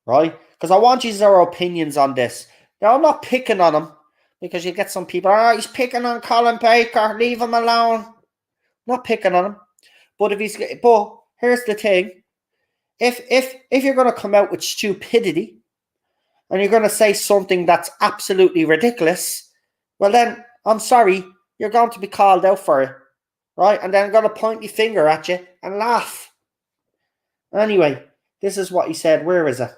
A: Right? Because I want you your opinions on this. Now, I'm not picking on him. Because you get some people, he's picking on Colin Baker, leave him alone. Not picking on him. But here's the thing. If you're going to come out with stupidity and you're going to say something that's absolutely ridiculous, well then, I'm sorry, you're going to be called out for it. Right? And then I'm going to point my finger at you and laugh. Anyway, this is what he said. Where is it?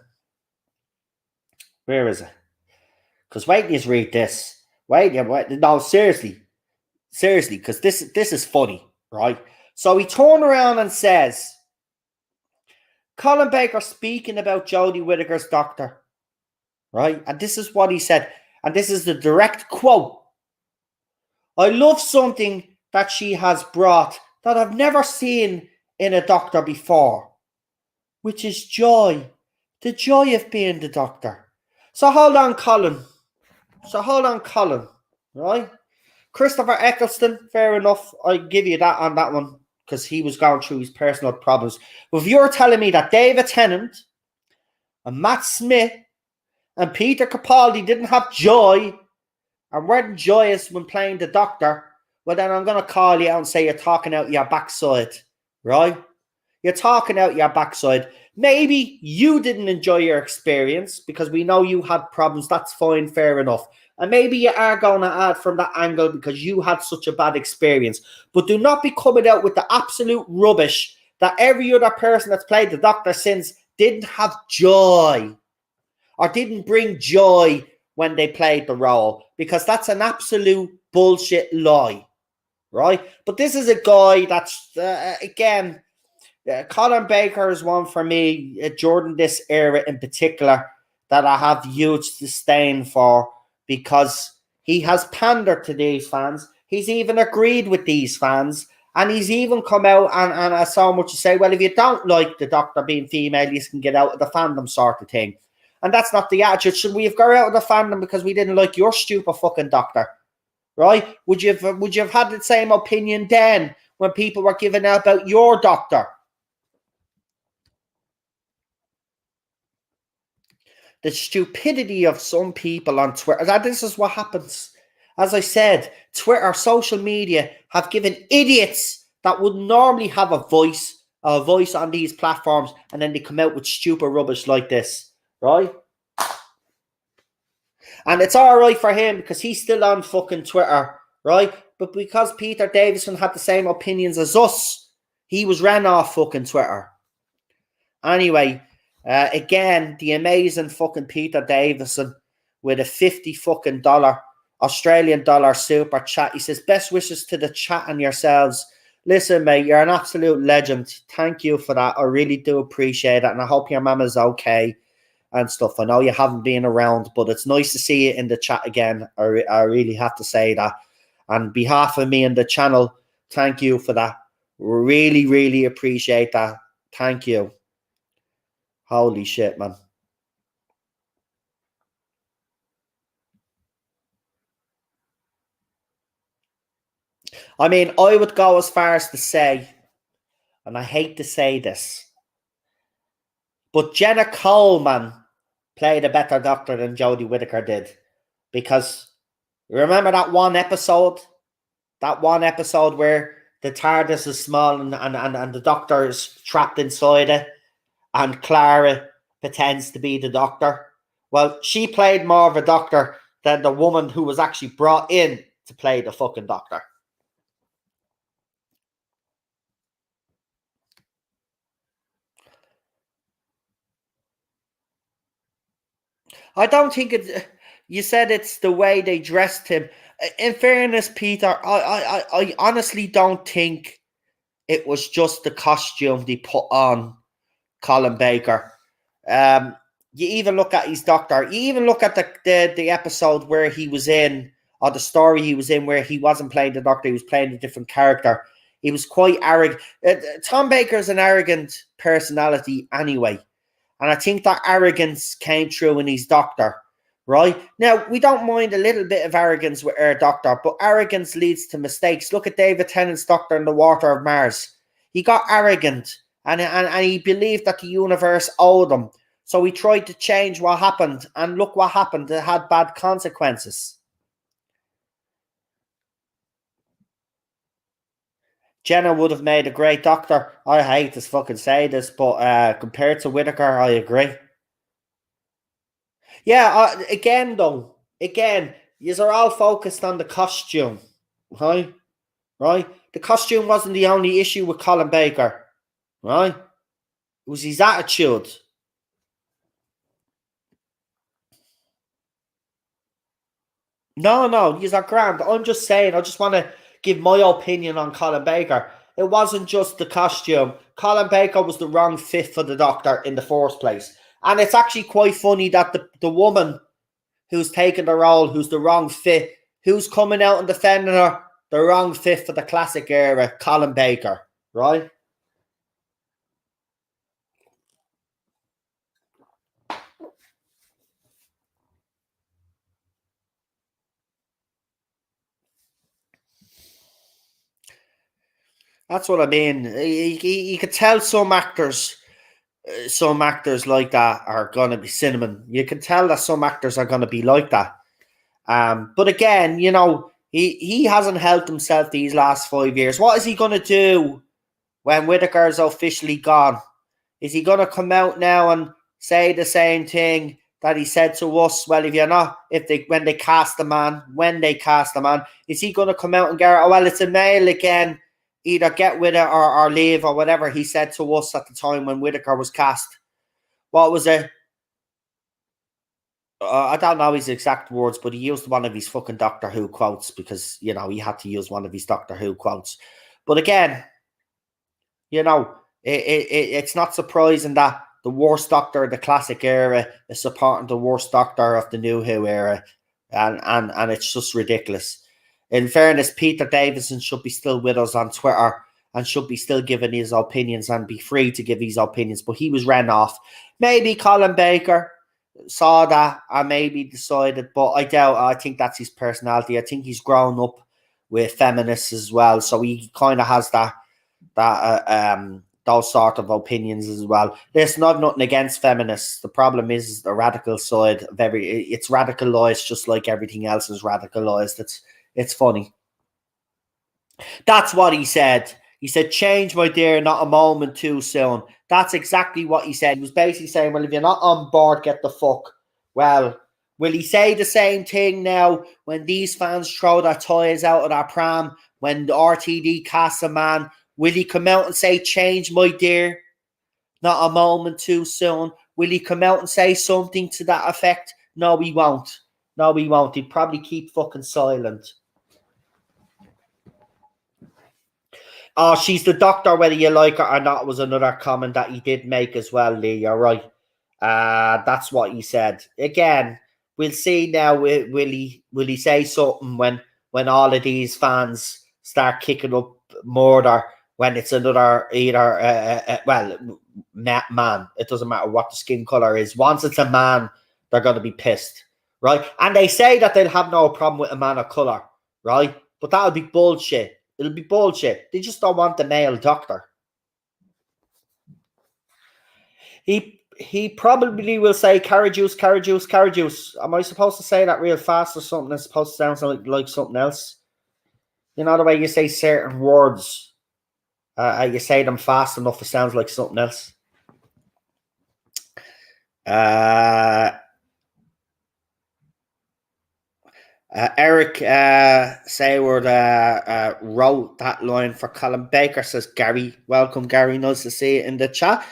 A: Because wait till you read this. Wait. No, seriously, because this is funny, right? So he turned around and says, Colin Baker speaking about Jodie Whittaker's Doctor, right? And this is what he said, and this is the direct quote. I love something that she has brought that I've never seen in a Doctor before, which is joy, the joy of being the Doctor. So hold on, Colin, right? Christopher Eccleston, fair enough. I give you that on that one because he was going through his personal problems. But if you're telling me that David Tennant and Matt Smith and Peter Capaldi didn't have joy and weren't joyous when playing the Doctor, well then I'm going to call you out and say you're talking out your backside, right? You're talking out your backside. Maybe you didn't enjoy your experience because we know you had problems. That's fine, fair enough. And maybe you are going to add from that angle because you had such a bad experience. But do not be coming out with the absolute rubbish that every other person that's played the Doctor since didn't have joy or didn't bring joy when they played the role, because that's an absolute bullshit lie, right? But this is a guy that's, again... Colin Baker is one for me during this era in particular that I have huge disdain for because he has pandered to these fans. He's even agreed with these fans And he's even come out and has so much to say, well, if you don't like the Doctor being female, you can get out of the fandom sort of thing. And that's not the attitude. Should we have got out of the fandom because we didn't like your stupid fucking Doctor? Right? Would you have had the same opinion then when people were giving out about your Doctor? The stupidity of some people on Twitter. This is what happens. As I said, Twitter, social media have given idiots that would normally have a voice on these platforms, and then they come out with stupid rubbish like this, right? And it's all right for him because he's still on fucking Twitter, right? But because Peter Davison had the same opinions as us, he was ran off fucking Twitter. Anyway, again, the amazing fucking Peter Davison with a $50 fucking Australian dollar super chat. He says, best wishes to the chat and yourselves. Listen, mate, you're an absolute legend. Thank you for that. I really do appreciate it. And I hope your mama's okay and stuff. I know you haven't been around, but it's nice to see you in the chat again. I really have to say that. On behalf of me and the channel, thank you for that. Really, really appreciate that. Thank you. Holy shit, man. I mean, I would go as far as to say, and I hate to say this, but Jenna Coleman played a better Doctor than Jodie Whittaker did. Because remember that one episode? That one episode where the TARDIS is small and the Doctor is trapped inside it, and Clara pretends to be the Doctor. Well, she played more of a Doctor than the woman who was actually brought in to play the fucking Doctor. I don't think it. You said it's the way they dressed him. In fairness, Peter, I honestly don't think it was just the costume they put on Colin Baker. You even look at his Doctor. You even look at the episode where he was in, or the story he was in, where he wasn't playing the Doctor, he was playing a different character. He was quite arrogant. Tom Baker's an arrogant personality anyway. And I think that arrogance came through in his Doctor, right? Now, we don't mind a little bit of arrogance with our Doctor, but arrogance leads to mistakes. Look at David Tennant's Doctor in The Water of Mars. He got arrogant, and he believed that the universe owed him. So he tried to change what happened, and look what happened. It had bad consequences. Jenna would have made a great Doctor. I hate to fucking say this, but compared to Whittaker, I agree. Yeah, again, you are all focused on the costume, right? Right? The costume wasn't the only issue with Colin Baker, right? It was his attitude. No, these are grand. I'm just saying, I just want to give my opinion on Colin Baker. It wasn't just the costume. Colin Baker was the wrong fit for the Doctor in the first place. And it's actually quite funny that the woman who's taken the role, who's the wrong fit, who's coming out and defending her, the wrong fit for the classic era, Colin Baker, right? That's what I mean. You could tell some actors like that are going to be cinnamon. You can tell that some actors are going to be like that. But again, you know, he hasn't helped himself these last 5 years. What is he going to do when Whittaker is officially gone? Is he going to come out now and say the same thing that he said to us? Well, when they cast the man, is he going to come out and go, oh, well, it's a male again, either get with it or leave, or whatever he said to us at the time when Whittaker was cast? What was it? I don't know his exact words, but he used one of his fucking Doctor Who quotes because, you know, he had to use one of his Doctor Who quotes. But again, you know, it's not surprising that the worst Doctor of the classic era is supporting the worst Doctor of the New Who era. And it's just ridiculous. In fairness, Peter Davison should be still with us on Twitter and should be still giving his opinions and be free to give his opinions, but he was ran off. Maybe Colin Baker saw that and maybe decided, but I doubt. I think that's his personality. I think he's grown up with feminists as well, so he kind of has that those sort of opinions as well. Listen, I've nothing against feminists. The problem is the radical side of it's radicalized just like everything else is radicalized. It's funny. That's what he said. He said, change, my dear, not a moment too soon. That's exactly what he said. He was basically saying, well, if you're not on board, get the fuck. Well, will he say the same thing now when these fans throw their toys out of their pram, when the RTD casts a man? Will he come out and say, change, my dear, not a moment too soon? Will he come out and say something to that effect? No, he won't. No, he won't. He'd probably keep fucking silent. Oh, she's the doctor, whether you like her or not, was another comment that he did make as well, Lee. You're right. That's what he said. Again, we'll see now. Will he say something when all of these fans start kicking up murder when it's another man? It doesn't matter what the skin color is. Once it's a man, they're going to be pissed, right? And they say that they'll have no problem with a man of color, right? But that'll be bullshit. It'll be bullshit. They just don't want the male doctor. He probably will say carrot juice, carrot juice, carrot juice. Am I supposed to say that real fast or something that's supposed to sound like something else? You know the way you say certain words. You say them fast enough, it sounds like something else. Eric Sayward wrote that line for Colin Baker, says Gary. Welcome, Gary. Nice to see it in the chat.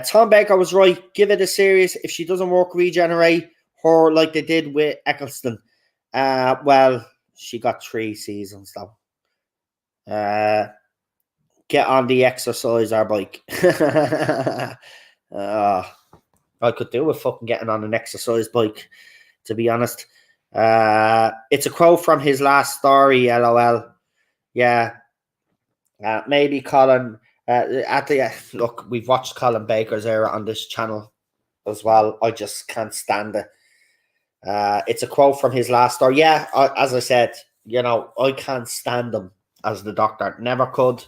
A: Tom Baker was right. Give it a series. If she doesn't work, regenerate her like they did with Eccleston. Well, she got 3 seasons, though. Get on the exerciser bike. I could do with fucking getting on an exercise bike, to be honest. It's a quote from his last story, LOL. Yeah. Maybe Colin. Look, we've watched Colin Baker's era on this channel as well. I just can't stand it. It's a quote from his last story. Yeah, as I said, I can't stand him as the doctor. Never could.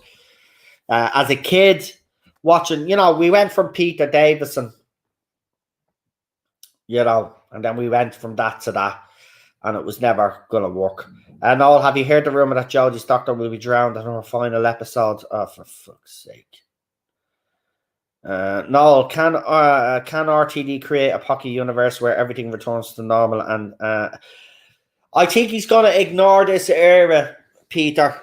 A: As a kid, watching, we went from Peter Davison, and then we went from that to that. And it was never going to work. And Noel, have you heard the rumor that Jodie's doctor will be drowned in her final episode? Oh, for fuck's sake. Noel, can RTD create a pocket universe where everything returns to normal? And I think he's going to ignore this era, Peter.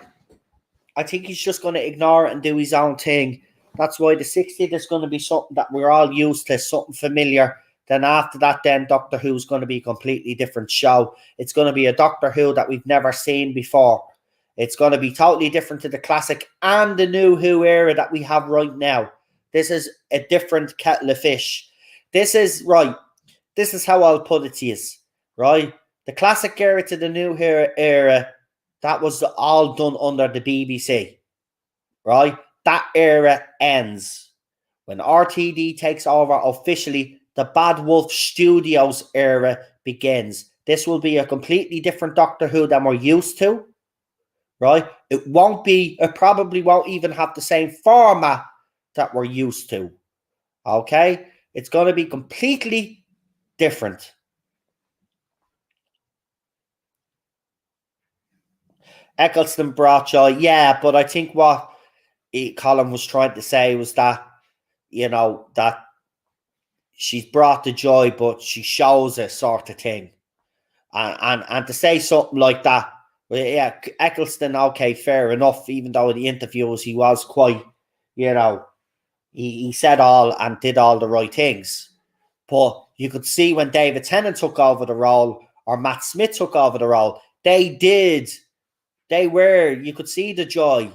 A: I think he's just going to ignore it and do his own thing. That's why the 60th is going to be something that we're all used to, something familiar. Then after that, then Doctor Who's going to be a completely different show. It's going to be a Doctor Who that we've never seen before. It's going to be totally different to the classic and the new Who era that we have right now. This is a different kettle of fish. This is how I'll put it to you, right? The classic era to the new era, that was all done under the BBC, right? That era ends. When RTD takes over officially, the Bad Wolf Studios era begins. This will be a completely different Doctor Who than we're used to, right? It probably won't even have the same format that we're used to, okay? It's going to be completely different. Eccleston brought joy, yeah, but I think what Colin was trying to say was that, that she's brought the joy, but she shows a sort of thing. And to say something like that, well, yeah, Eccleston, okay, fair enough, even though in the interviews he was quite, he said all and did all the right things. But you could see when David Tennant took over the role or Matt Smith took over the role, you could see the joy.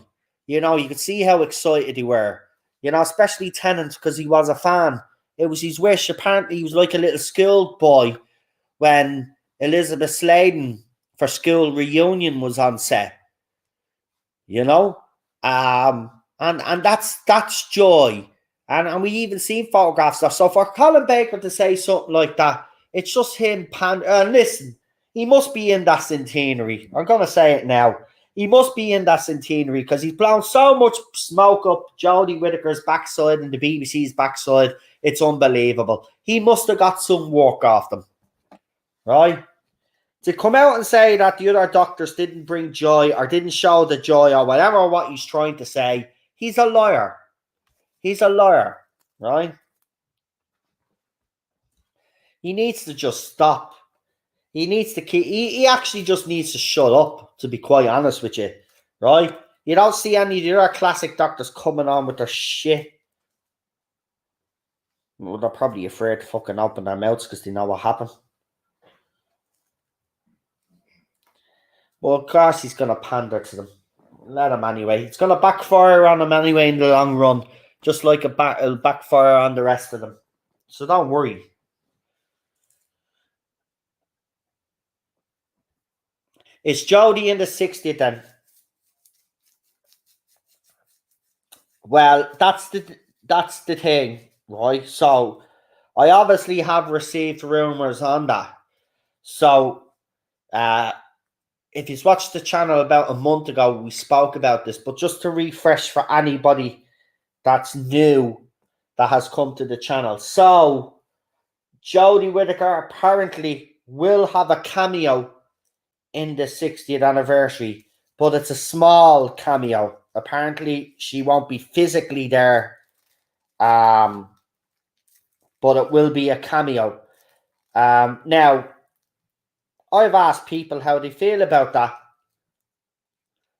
A: You could see how excited they were. Especially Tennant, because he was a fan. It was his wish. Apparently, he was like a little schoolboy when Elizabeth Sladen for school reunion was on set. You know? And that's joy. And we even seen photographs of. So for Colin Baker to say something like that, it's just him listen, he must be in that centenary. I'm gonna say it now. He must be in that centenary because he's blown so much smoke up Jodie Whittaker's backside and the BBC's backside. It's unbelievable. He must have got some work off them. Right? To come out and say that the other doctors didn't bring joy or didn't show the joy or whatever what he's trying to say, he's a liar. He's a liar, right? He needs to just stop. He needs to keep. He actually just needs to shut up, to be quite honest with you, right? You don't see any of the other classic doctors coming on with their shit. Well, they're probably afraid to fucking open their mouths because they know what happened. Well, of course he's going to pander to them. Let him anyway. It's going to backfire on him anyway in the long run. Just like it'll backfire on the rest of them. So don't worry. Is Jodie in the 60th then? Well, that's the thing, right? So I obviously have received rumors on that. So if you've watched the channel about a month ago, we spoke about this. But just to refresh for anybody that's new that has come to the channel. So Jodie Whittaker apparently will have a cameo in the 60th anniversary, but it's a small cameo. Apparently, she won't be physically there, but it will be a cameo. Now, I've asked people how they feel about that,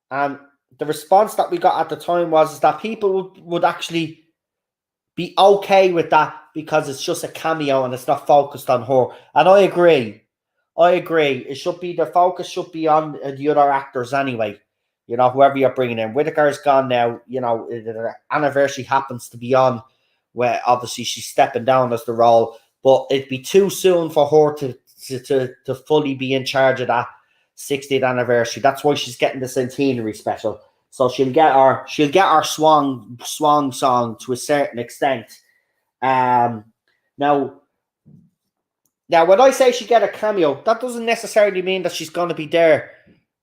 A: and the response that we got at the time was that people would actually be okay with that because it's just a cameo and it's not focused on her. And I agree. It should be, the focus should be on the other actors anyway. You know, whoever you're bringing in. Whittaker's gone now. You know, the anniversary happens to be on, where obviously she's stepping down as the role. But it'd be too soon for her to fully be in charge of that 60th anniversary. That's why she's getting the centenary special. So she'll get our swan song to a certain extent. Now, when I say she get a cameo, that doesn't necessarily mean that she's going to be there.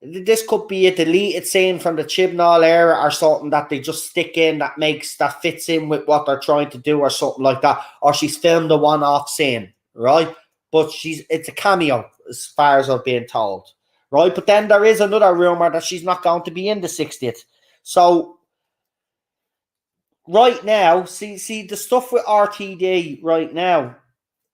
A: This could be a deleted scene from the Chibnall era or something that they just stick in that fits in with what they're trying to do or something like that. Or she's filmed a one-off scene, right? But it's a cameo as far as I've been told, right? But then there is another rumor that she's not going to be in the 60th. So right now, see the stuff with RTD right now,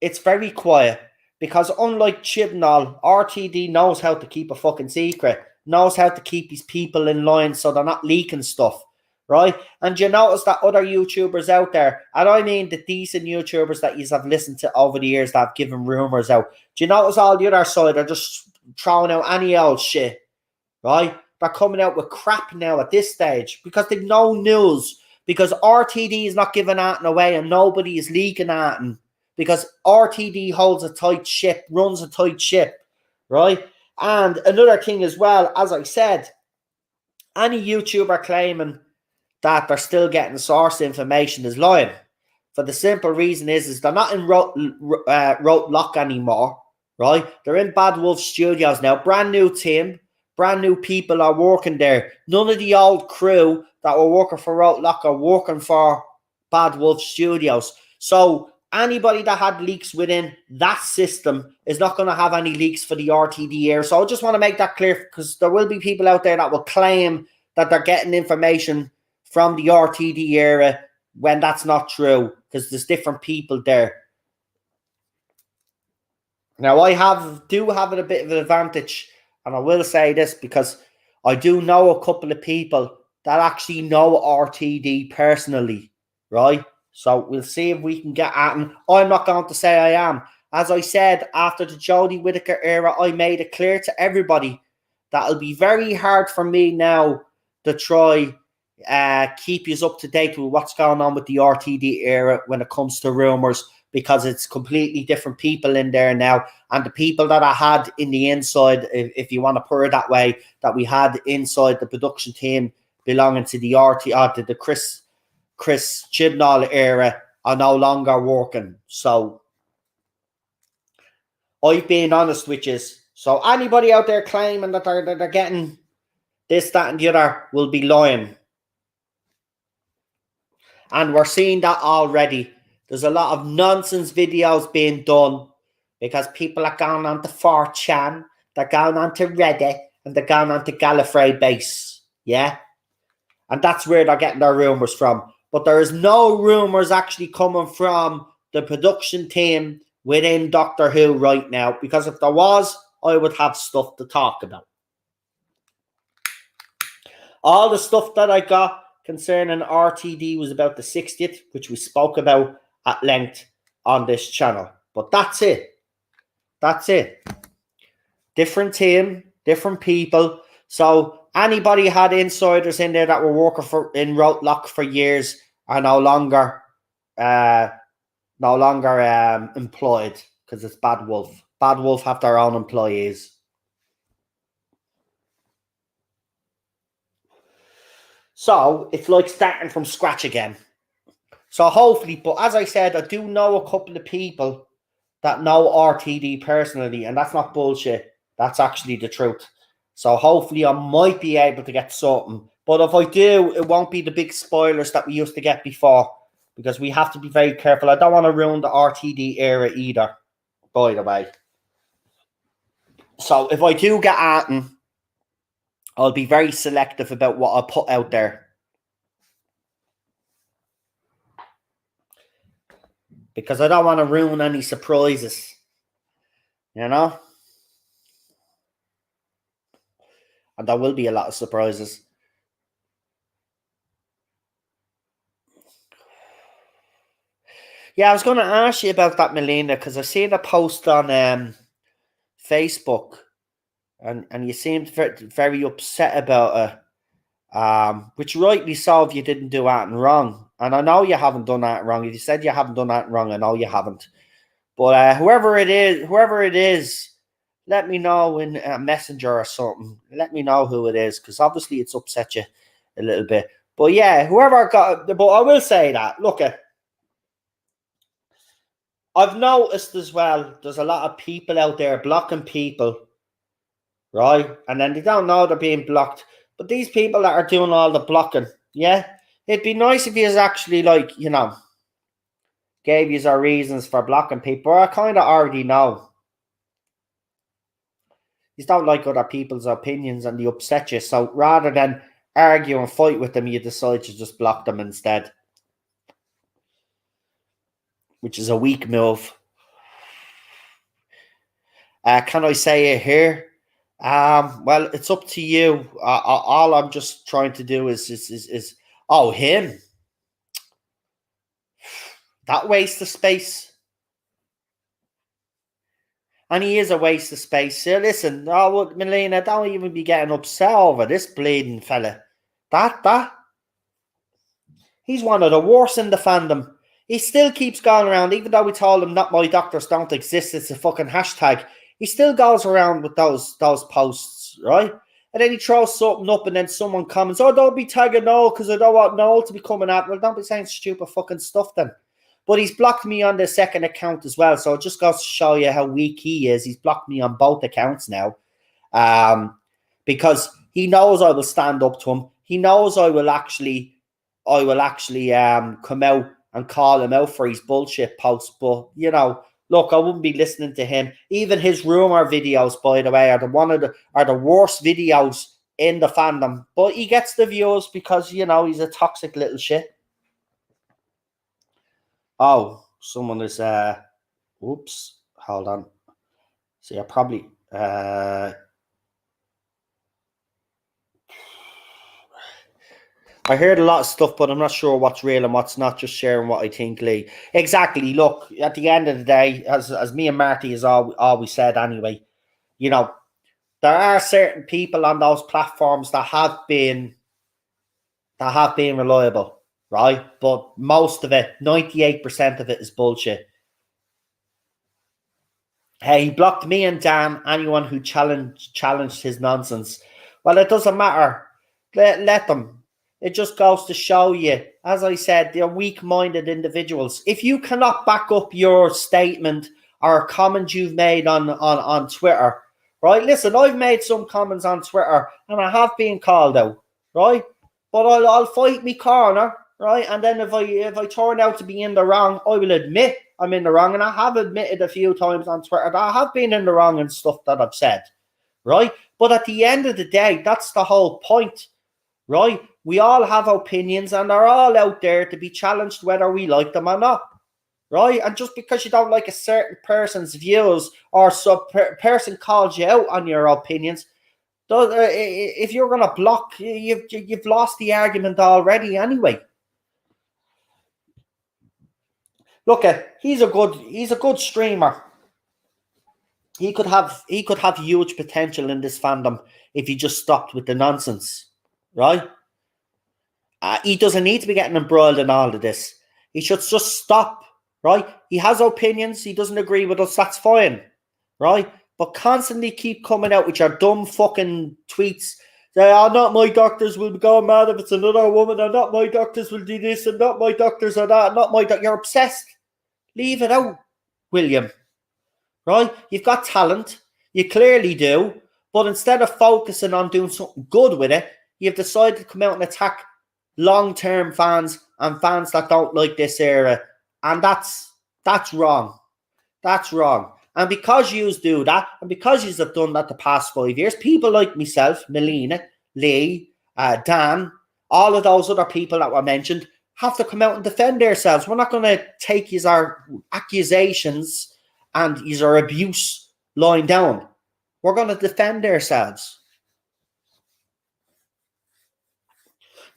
A: it's very quiet because unlike Chibnall, RTD knows how to keep a fucking secret, knows how to keep his people in line so they're not leaking stuff, right? And you notice that other YouTubers out there, and I mean the decent YouTubers that you have listened to over the years that have given rumors out, do you notice all the other side are just throwing out any old shit, right? They're coming out with crap now at this stage because they've no news, because RTD is not giving that away and nobody is leaking that, and because RTD holds a tight ship, runs a tight ship, right? And another thing as well, as I said, any YouTuber claiming that they're still getting source information is lying. For the simple reason is they're not in Rote Lock anymore, right? They're in Bad Wolf Studios now. Brand new team, brand new people are working there. None of the old crew that were working for Rote Lock are working for Bad Wolf Studios. So anybody that had leaks within that system is not going to have any leaks for the RTD era. So I just want to make that clear because there will be people out there that will claim that they're getting information from the RTD era when that's not true because there's different people there. Now, I do have a bit of an advantage, and I will say this because I do know a couple of people that actually know RTD personally, right? So we'll see if we can get at him. I'm not going to say I am. As I said, after the Jodie Whittaker era, I made it clear to everybody that it'll be very hard for me now to try keep you up to date with what's going on with the RTD era when it comes to rumors, because it's completely different people in there now. And the people that I had in the inside, if you want to put it that way, that we had inside the production team belonging to the to the Chris Chibnall era are no longer working. So I've been honest with you. So anybody out there claiming that they're getting this, that, and the other will be lying. And we're seeing that already. There's a lot of nonsense videos being done because people are going on to 4chan, they're going on to Reddit, and they're going on to Gallifrey base. Yeah? And that's where they're getting their rumours from. But there is no rumours actually coming from the production team within Doctor Who right now, because if there was, I would have stuff to talk about. All the stuff that I got concerning RTD was about the 60th, which we spoke about at length on this channel. But that's it. That's it. Different team, different people. So anybody had insiders in there that were working in Rotelock for years are no longer employed, because it's Bad Wolf. Bad Wolf have their own employees. So it's like starting from scratch again. So hopefully, but as I said, I do know a couple of people that know RTD personally, and that's not bullshit. That's actually the truth. So hopefully I might be able to get something. But if I do, it won't be the big spoilers that we used to get before, because we have to be very careful. I don't want to ruin the RTD era either, by the way. So if I do get at him, I'll be very selective about what I put out there. Because I don't want to ruin any surprises. You know? And there will be a lot of surprises. Yeah, I was going to ask you about that, Melina, because I seen a post on Facebook, and you seemed very upset about it, which rightly so if you didn't do anything wrong. And I know you haven't done that wrong. If you said you haven't done that wrong, I know you haven't. But whoever it is, let me know in a messenger or something. Let me know who it is, because obviously it's upset you a little bit. But yeah, whoever got it, but I will say that, look, I've noticed as well, there's a lot of people out there blocking people, right? And then they don't know they're being blocked. But these people that are doing all the blocking, yeah, it'd be nice if you actually, like, you know, gave you our reasons for blocking people. I kind of already know. You don't like other people's opinions and they upset you. So rather than argue and fight with them, you decide to just block them instead, which is a weak move. Can I say it here? Well, it's up to you. All I'm just trying to do is oh, him. That waste of space. And he is a waste of space. So listen, Melina, don't even be getting upset over this bleeding fella. That. He's one of the worst in the fandom. He still keeps going around, even though we told him not my doctors don't exist, it's a fucking hashtag. He still goes around with those posts, right? And then he throws something up and then someone comments, oh, don't be tagging Noel because I don't want Noel to be coming at. Well, don't be saying stupid fucking stuff then. But he's blocked me on the second account as well. So it just goes to show you how weak he is. He's blocked me on both accounts now. Because he knows I will stand up to him. He knows I will actually come out and call him out for his bullshit posts. But, you know, look, I wouldn't be listening to him. Even his rumor videos, by the way, are the worst videos in the fandom. But he gets the views because, you know, he's a toxic little shit. Oh, someone is oops, hold on. See, I probably I heard a lot of stuff, but I'm not sure what's real and what's not, just sharing what I think, Lee. Exactly. Look, at the end of the day, as me and Marty has always said anyway, you know, there are certain people on those platforms that have been reliable, right? But most of it, 98% of it is bullshit. Hey, he blocked me and Dan, anyone who challenged his nonsense. Well, it doesn't matter. Let them. It just goes to show you, as I said, they're weak-minded individuals. If you cannot back up your statement or a comment you've made on Twitter, right? Listen, I've made some comments on Twitter and I have been called out, right? But I'll fight me corner, right? And then if I turn out to be in the wrong, I will admit I'm in the wrong. And I have admitted a few times on Twitter that I have been in the wrong and stuff that I've said, right? But at the end of the day, that's the whole point, right? We all have opinions and they're all out there to be challenged whether we like them or not, right? And just because you don't like a certain person's views or some person calls you out on your opinions, if you're going to block, you've lost the argument already anyway. Look, he's a good streamer. He could have huge potential in this fandom if he just stopped with the nonsense, right? He doesn't need to be getting embroiled in all of this. He should just stop, right? He has opinions. He doesn't agree with us. That's fine, right? But constantly keep coming out with your dumb fucking tweets. Say, oh, not my doctors will go mad if it's another woman, and not my doctors will do this, and not my doctors are that, not my You're obsessed. Leave it out, William. Right? You've got talent. You clearly do. But instead of focusing on doing something good with it, you've decided to come out and attack long-term fans and fans that don't like this era. And that's wrong. That's wrong. And because you do that, and because you have done that the past 5 years, people like myself, Melina, Lee, Dan, all of those other people that were mentioned have to come out and defend themselves. We're not going to take his accusations and his abuse lying down. We're going to defend ourselves.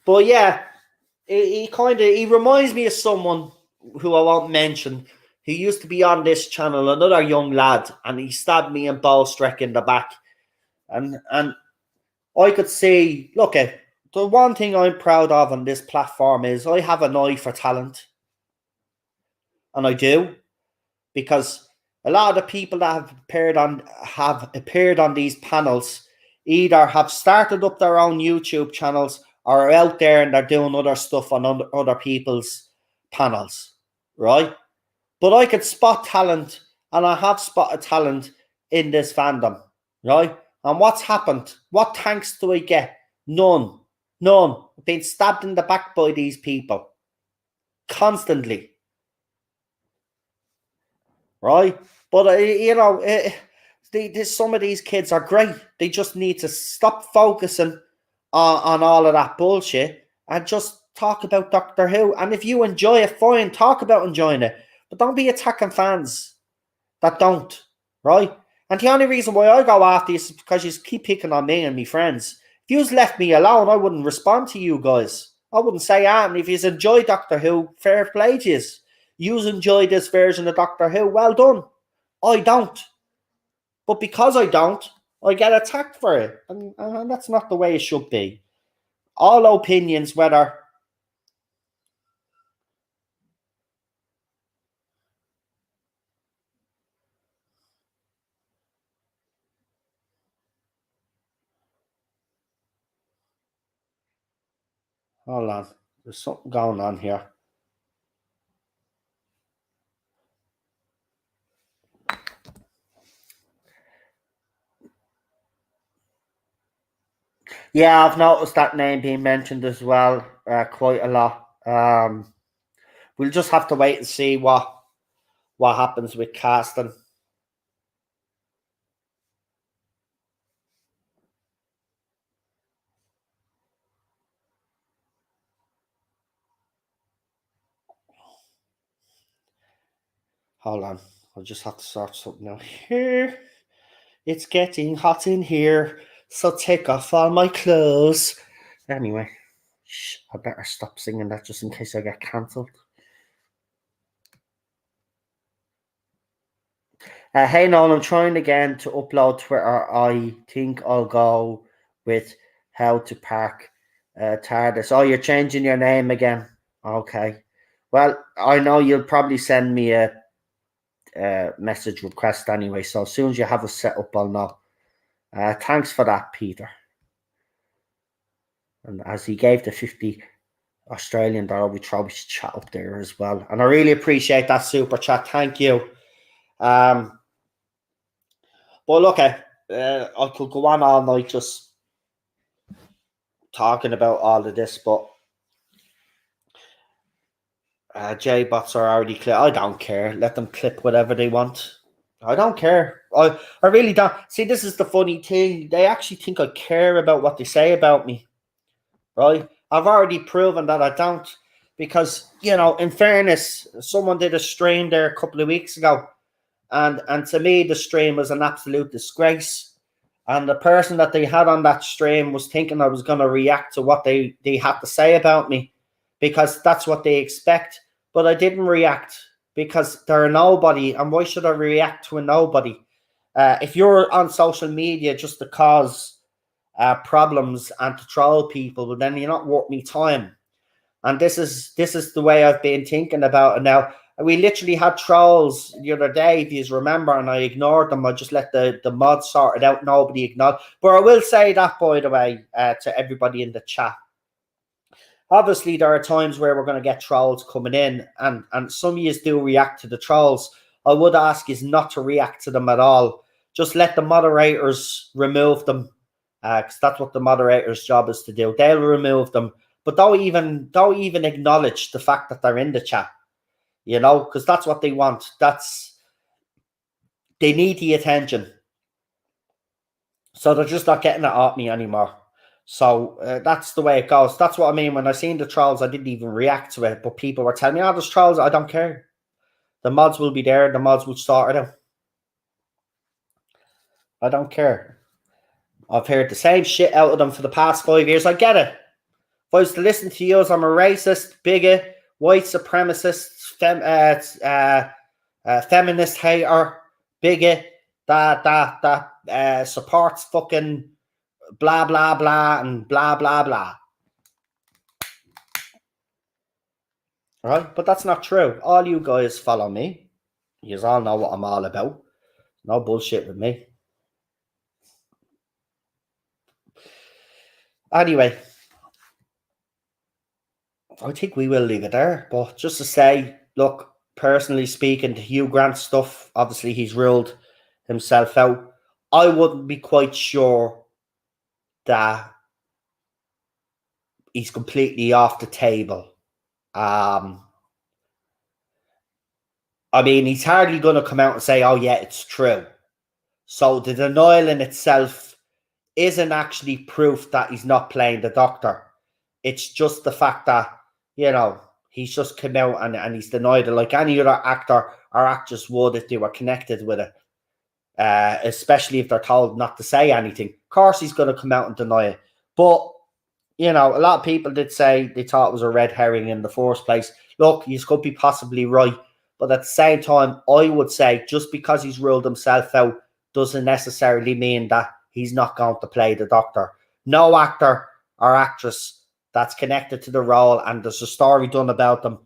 A: But yeah, he reminds me of someone who I won't mention, who used to be on this channel, another young lad, and he stabbed me in Ballstreck in the back. And I could see, look, the one thing I'm proud of on this platform is I have an eye for talent. And I do. Because a lot of the people that have appeared on these panels either have started up their own YouTube channels or are out there and they're doing other stuff on other people's panels, right? But I could spot talent, and I have spotted talent in this fandom, right? And what's happened? What thanks do I get? None. I've been stabbed in the back by these people. Constantly. Right? But, some of these kids are great. They just need to stop focusing on all of that bullshit and just talk about Doctor Who. And if you enjoy it, fine, talk about enjoying it. But don't be attacking fans that don't, right? And the only reason why I go after you is because you keep picking on me and my friends. If you left me alone, I wouldn't respond to you guys. I wouldn't say, and if you enjoy Doctor Who, fair play to you. You enjoy this version of Doctor Who, well done. I don't. But because I don't, I get attacked for it. And that's not the way it should be. All opinions, whether... Hold on. There's something going on here. Yeah, I've noticed that name being mentioned as well quite a lot. We'll just have to wait and see what happens with casting. Hold on. I'll just have to sort something out here. It's getting hot in here, so take off all my clothes. Anyway, I better stop singing that just in case I get cancelled. Hey Noel, I'm trying again to upload Twitter. I think I'll go with how to park Tardis. Oh, you're changing your name again. Okay. Well, I know you'll probably send me a message request anyway. So as soon as you have us set up, I'll know. Thanks for that, Peter. And as he gave the 50 Australian dollar, we throw his chat up there as well. And I really appreciate that super chat. Thank you. But look, I could go on all night just talking about all of this, but J-bots are already clear. I don't care. Let them clip whatever they want. I don't care. I really don't. See, this is the funny thing. They actually think I care about what they say about me. Right? I've already proven that I don't. Because, you know, in fairness, someone did a stream there a couple of weeks ago. And to me, the stream was an absolute disgrace. And the person that they had on that stream was thinking I was going to react to what they had to say about me. Because that's what they expect. But I didn't react because they're a nobody. And why should I react to a nobody? If you're on social media just to cause problems and to troll people, well, then you're not worth me time. And this is the way I've been thinking about it now. We literally had trolls the other day, if you remember, and I ignored them. I just let the mods sort it out. Nobody ignored. But I will say that, by the way, to everybody in the chat. Obviously, there are times where we're going to get trolls coming in, and some of you do react to the trolls. I would ask you not to react to them at all. Just let the moderators remove them, because that's what the moderator's job is to do. They'll remove them, but don't even acknowledge the fact that they're in the chat. You know, because that's what they want. They need the attention. So they're just not getting it at me anymore. So that's the way it goes. That's what I mean. When I seen the trolls, I didn't even react to it. But people were telling me, oh, there's trolls. I don't care. The mods will be there. The mods will sort it out. I don't care. I've heard the same shit out of them for the past 5 years. I get it. If I was to listen to you, I'm a racist, bigot, white supremacist, feminist hater, bigot, that supports fucking blah, blah, blah, and blah, blah, blah. Right? But that's not true. All you guys follow me. You all know what I'm all about. No bullshit with me. Anyway, I think we will leave it there. But just to say, look, personally speaking, the Hugh Grant stuff, obviously he's ruled himself out. I wouldn't be quite sure that he's completely off the table. I mean, he's hardly going to come out and say, oh, yeah, it's true. So the denial in itself isn't actually proof that he's not playing the doctor. It's just the fact that, you know, he's just come out and he's denied it like any other actor or actress would if they were connected with it. Especially if they're told not to say anything. Of course, he's going to come out and deny it. But, you know, a lot of people did say they thought it was a red herring in the first place. Look, you could be possibly right. But at the same time, I would say just because he's ruled himself out doesn't necessarily mean that he's not going to play the doctor. No actor or actress that's connected to the role and there's a story done about them,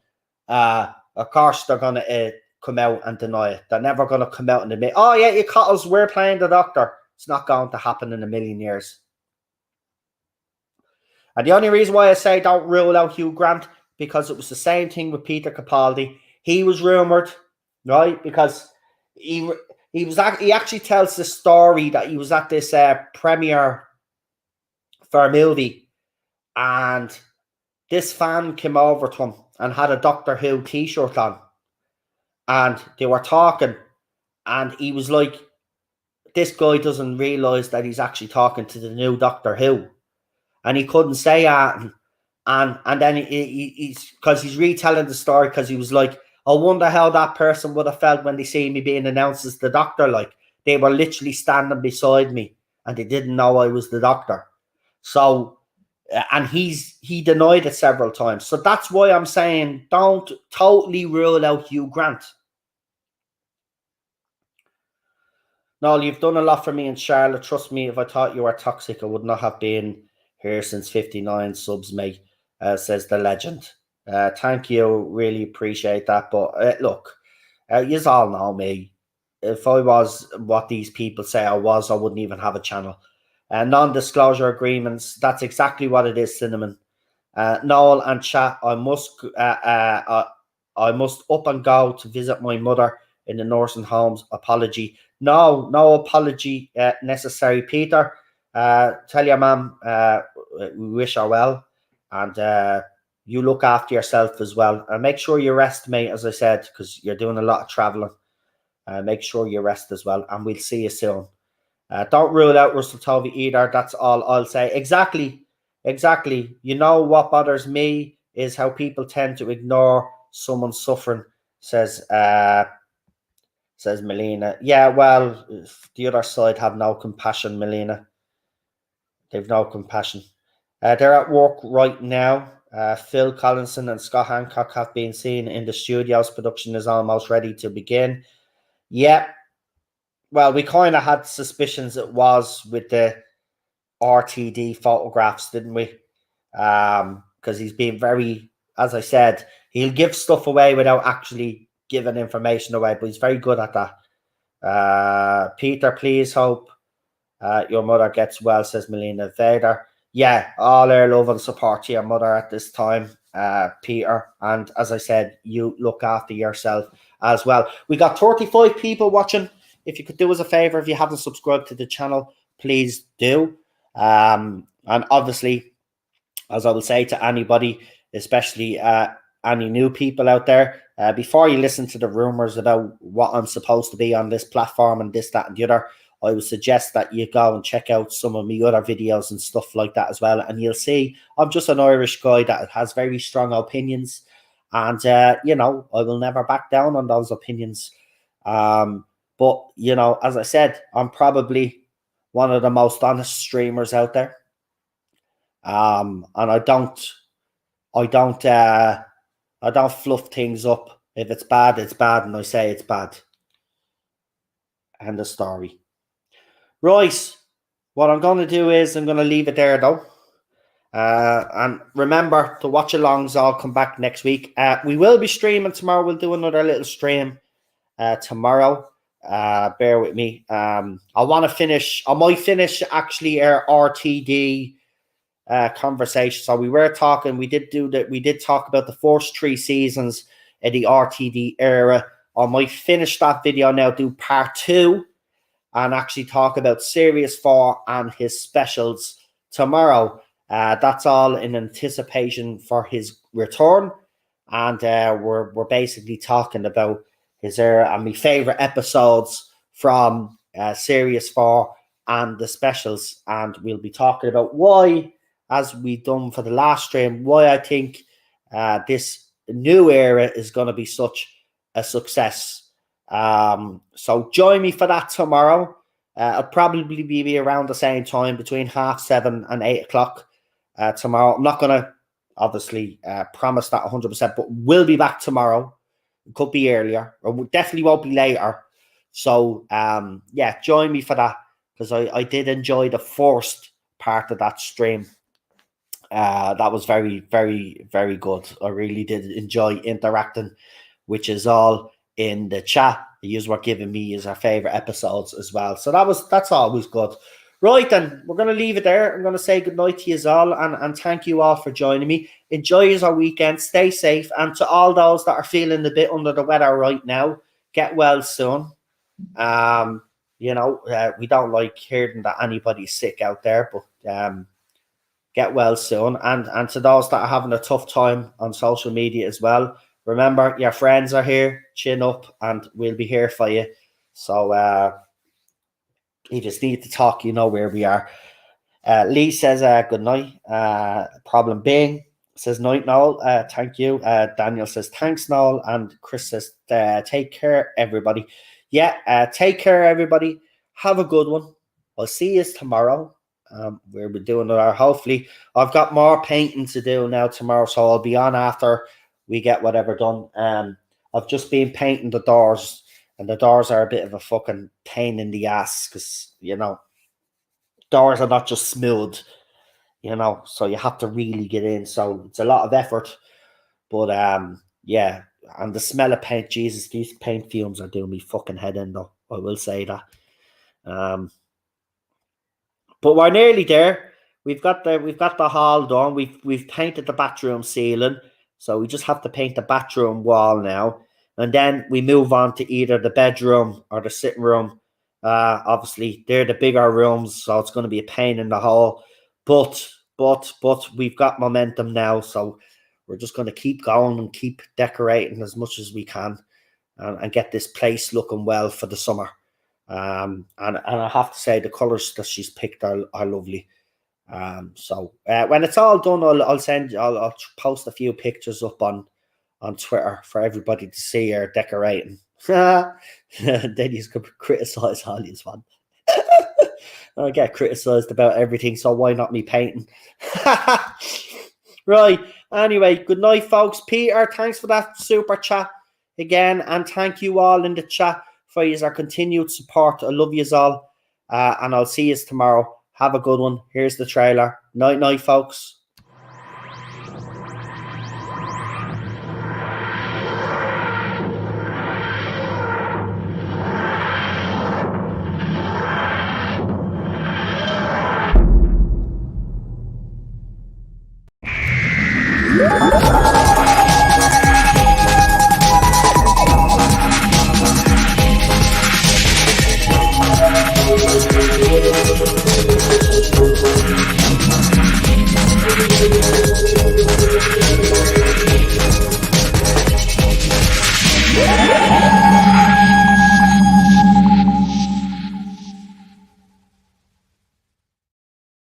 A: of course they're going to come out and deny it. They're never going to come out and admit, oh yeah, you caught us, we're playing the doctor. It's not going to happen in a million years. And the only reason why I say don't rule out Hugh Grant, because it was the same thing with Peter Capaldi. He was rumoured, right? Because he actually tells the story that he was at this premiere for a movie, and this fan came over to him and had a Doctor Who t-shirt on, and they were talking, and he was like, this guy doesn't realise that he's actually talking to the new Doctor Who, and he couldn't say that, and then he's because he's retelling the story, because he was like, I wonder how that person would have felt when they see me being announced as the doctor. Like, they were literally standing beside me and they didn't know I was the doctor. So, and he denied it several times. So that's why I'm saying don't totally rule out Hugh Grant. No, you've done a lot for me in Charlotte. Trust me, if I thought you were toxic, I would not have been here since 59 subs, mate, says the legend. Thank you. Really appreciate that. But look, You all know me. If I was what these people say I was, I wouldn't even have a channel. Non-disclosure agreements, that's exactly what it is, Cinnamon. Noel and chat, I must up and go to visit my mother in the nursing homes. Apology. No apology necessary, Peter. Tell your mum we wish her well, and you look after yourself as well. And make sure you rest, mate, as I said, because you're doing a lot of traveling. Make sure you rest as well, and we'll see you soon. Don't rule out Russell Tovey either. That's all I'll say. Exactly. You know what bothers me is how people tend to ignore someone suffering, says Melina. Yeah, well, the other side have no compassion, Melina. They've no compassion. They're at work right now. Phil Collinson and Scott Hancock have been seen in the studios. Production is almost ready to begin. Yeah. Well, we kind of had suspicions it was with the RTD photographs, didn't we? Because he's been very, as I said, he'll give stuff away without actually giving information away, but he's very good at that. Peter, please hope your mother gets well, says Melina Vader. Yeah, all our love and support to your mother at this time, Peter. And as I said, you look after yourself as well. We got 35 people watching. If you could do us a favor, if you haven't subscribed to the channel, please do. And obviously, as I will say to anybody, especially any new people out there, before you listen to the rumors about what I'm supposed to be on this platform and this, that, and the other, I would suggest that you go and check out some of my other videos and stuff like that as well. And you'll see I'm just an Irish guy that has very strong opinions. And, you know, I will never back down on those opinions. But, you know, as I said, I'm probably one of the most honest streamers out there. And I don't fluff things up. If it's bad, it's bad, and I say it's bad. End of story. Right, what I'm going to do is I'm going to leave it there, though. And remember to watch alongs. I'll come back next week. We will be streaming tomorrow. We'll do another little stream tomorrow. Bear with me. I might finish actually our RTD conversation. So we were talking, we did talk about the first 3 seasons in the RTD era. I might finish that video now, do part 2, and actually talk about Series 4 and his specials tomorrow. That's all in anticipation for his return. And we're basically talking about his era and my favorite episodes from Series 4 and the specials. And we'll be talking about why, as we've done for the last stream, why I think this new era is going to be such a success. So join me for that tomorrow. I'll probably be around the same time, between 7:30 and 8 o'clock tomorrow. I'm not going to obviously promise that 100%, but we'll be back tomorrow. It could be earlier, or definitely won't be later. So yeah, join me for that, because I did enjoy the first part of that stream. That was very, very, very good. I really did enjoy interacting, which is all in the chat. You were giving me as our favorite episodes as well. So that's always good. Right, then we're going to leave it there. I'm going to say goodnight to you all, and thank you all for joining me. Enjoy your weekend. Stay safe. And to all those that are feeling a bit under the weather right now, get well soon. You know, we don't like hearing that anybody's sick out there, but get well soon. And to those that are having a tough time on social media as well, remember, your friends are here. Chin up, and we'll be here for you. So you just need to talk, you know where we are. Lee says good night. Problem being says night, Noel. Thank you. Daniel says thanks, Noel. And Chris says take care, everybody. Yeah, take care, everybody. Have a good one. I'll see you tomorrow. We'll be doing our, hopefully, I've got more painting to do now tomorrow, so I'll be on after we get whatever done. I've just been painting the doors, and the doors are a bit of a fucking pain in the ass, because, you know, doors are not just smooth, you know, so you have to really get in. So it's a lot of effort. But yeah, And the smell of paint, Jesus, these paint fumes are doing me fucking head in, though. I will say that. But we're nearly there. We've got the hall done. We've painted the bathroom ceiling, so we just have to paint the bathroom wall now, and then we move on to either the bedroom or the sitting room. Obviously, they're the bigger rooms, so it's going to be a pain in the hole. But we've got momentum now, so we're just going to keep going and keep decorating as much as we can, and get this place looking well for the summer. And I have to say the colours that she's picked are lovely. So when it's all done, I'll post a few pictures up on Twitter for everybody to see her decorating. Then you can criticise all you want. I get criticised about everything, so why not me painting? Right. Anyway, good night, folks. Peter, thanks for that super chat again, and thank you all in the chat for your continued support. I love yous all, and I'll see yous tomorrow. Have a good one. Here's the trailer. Night, night, folks.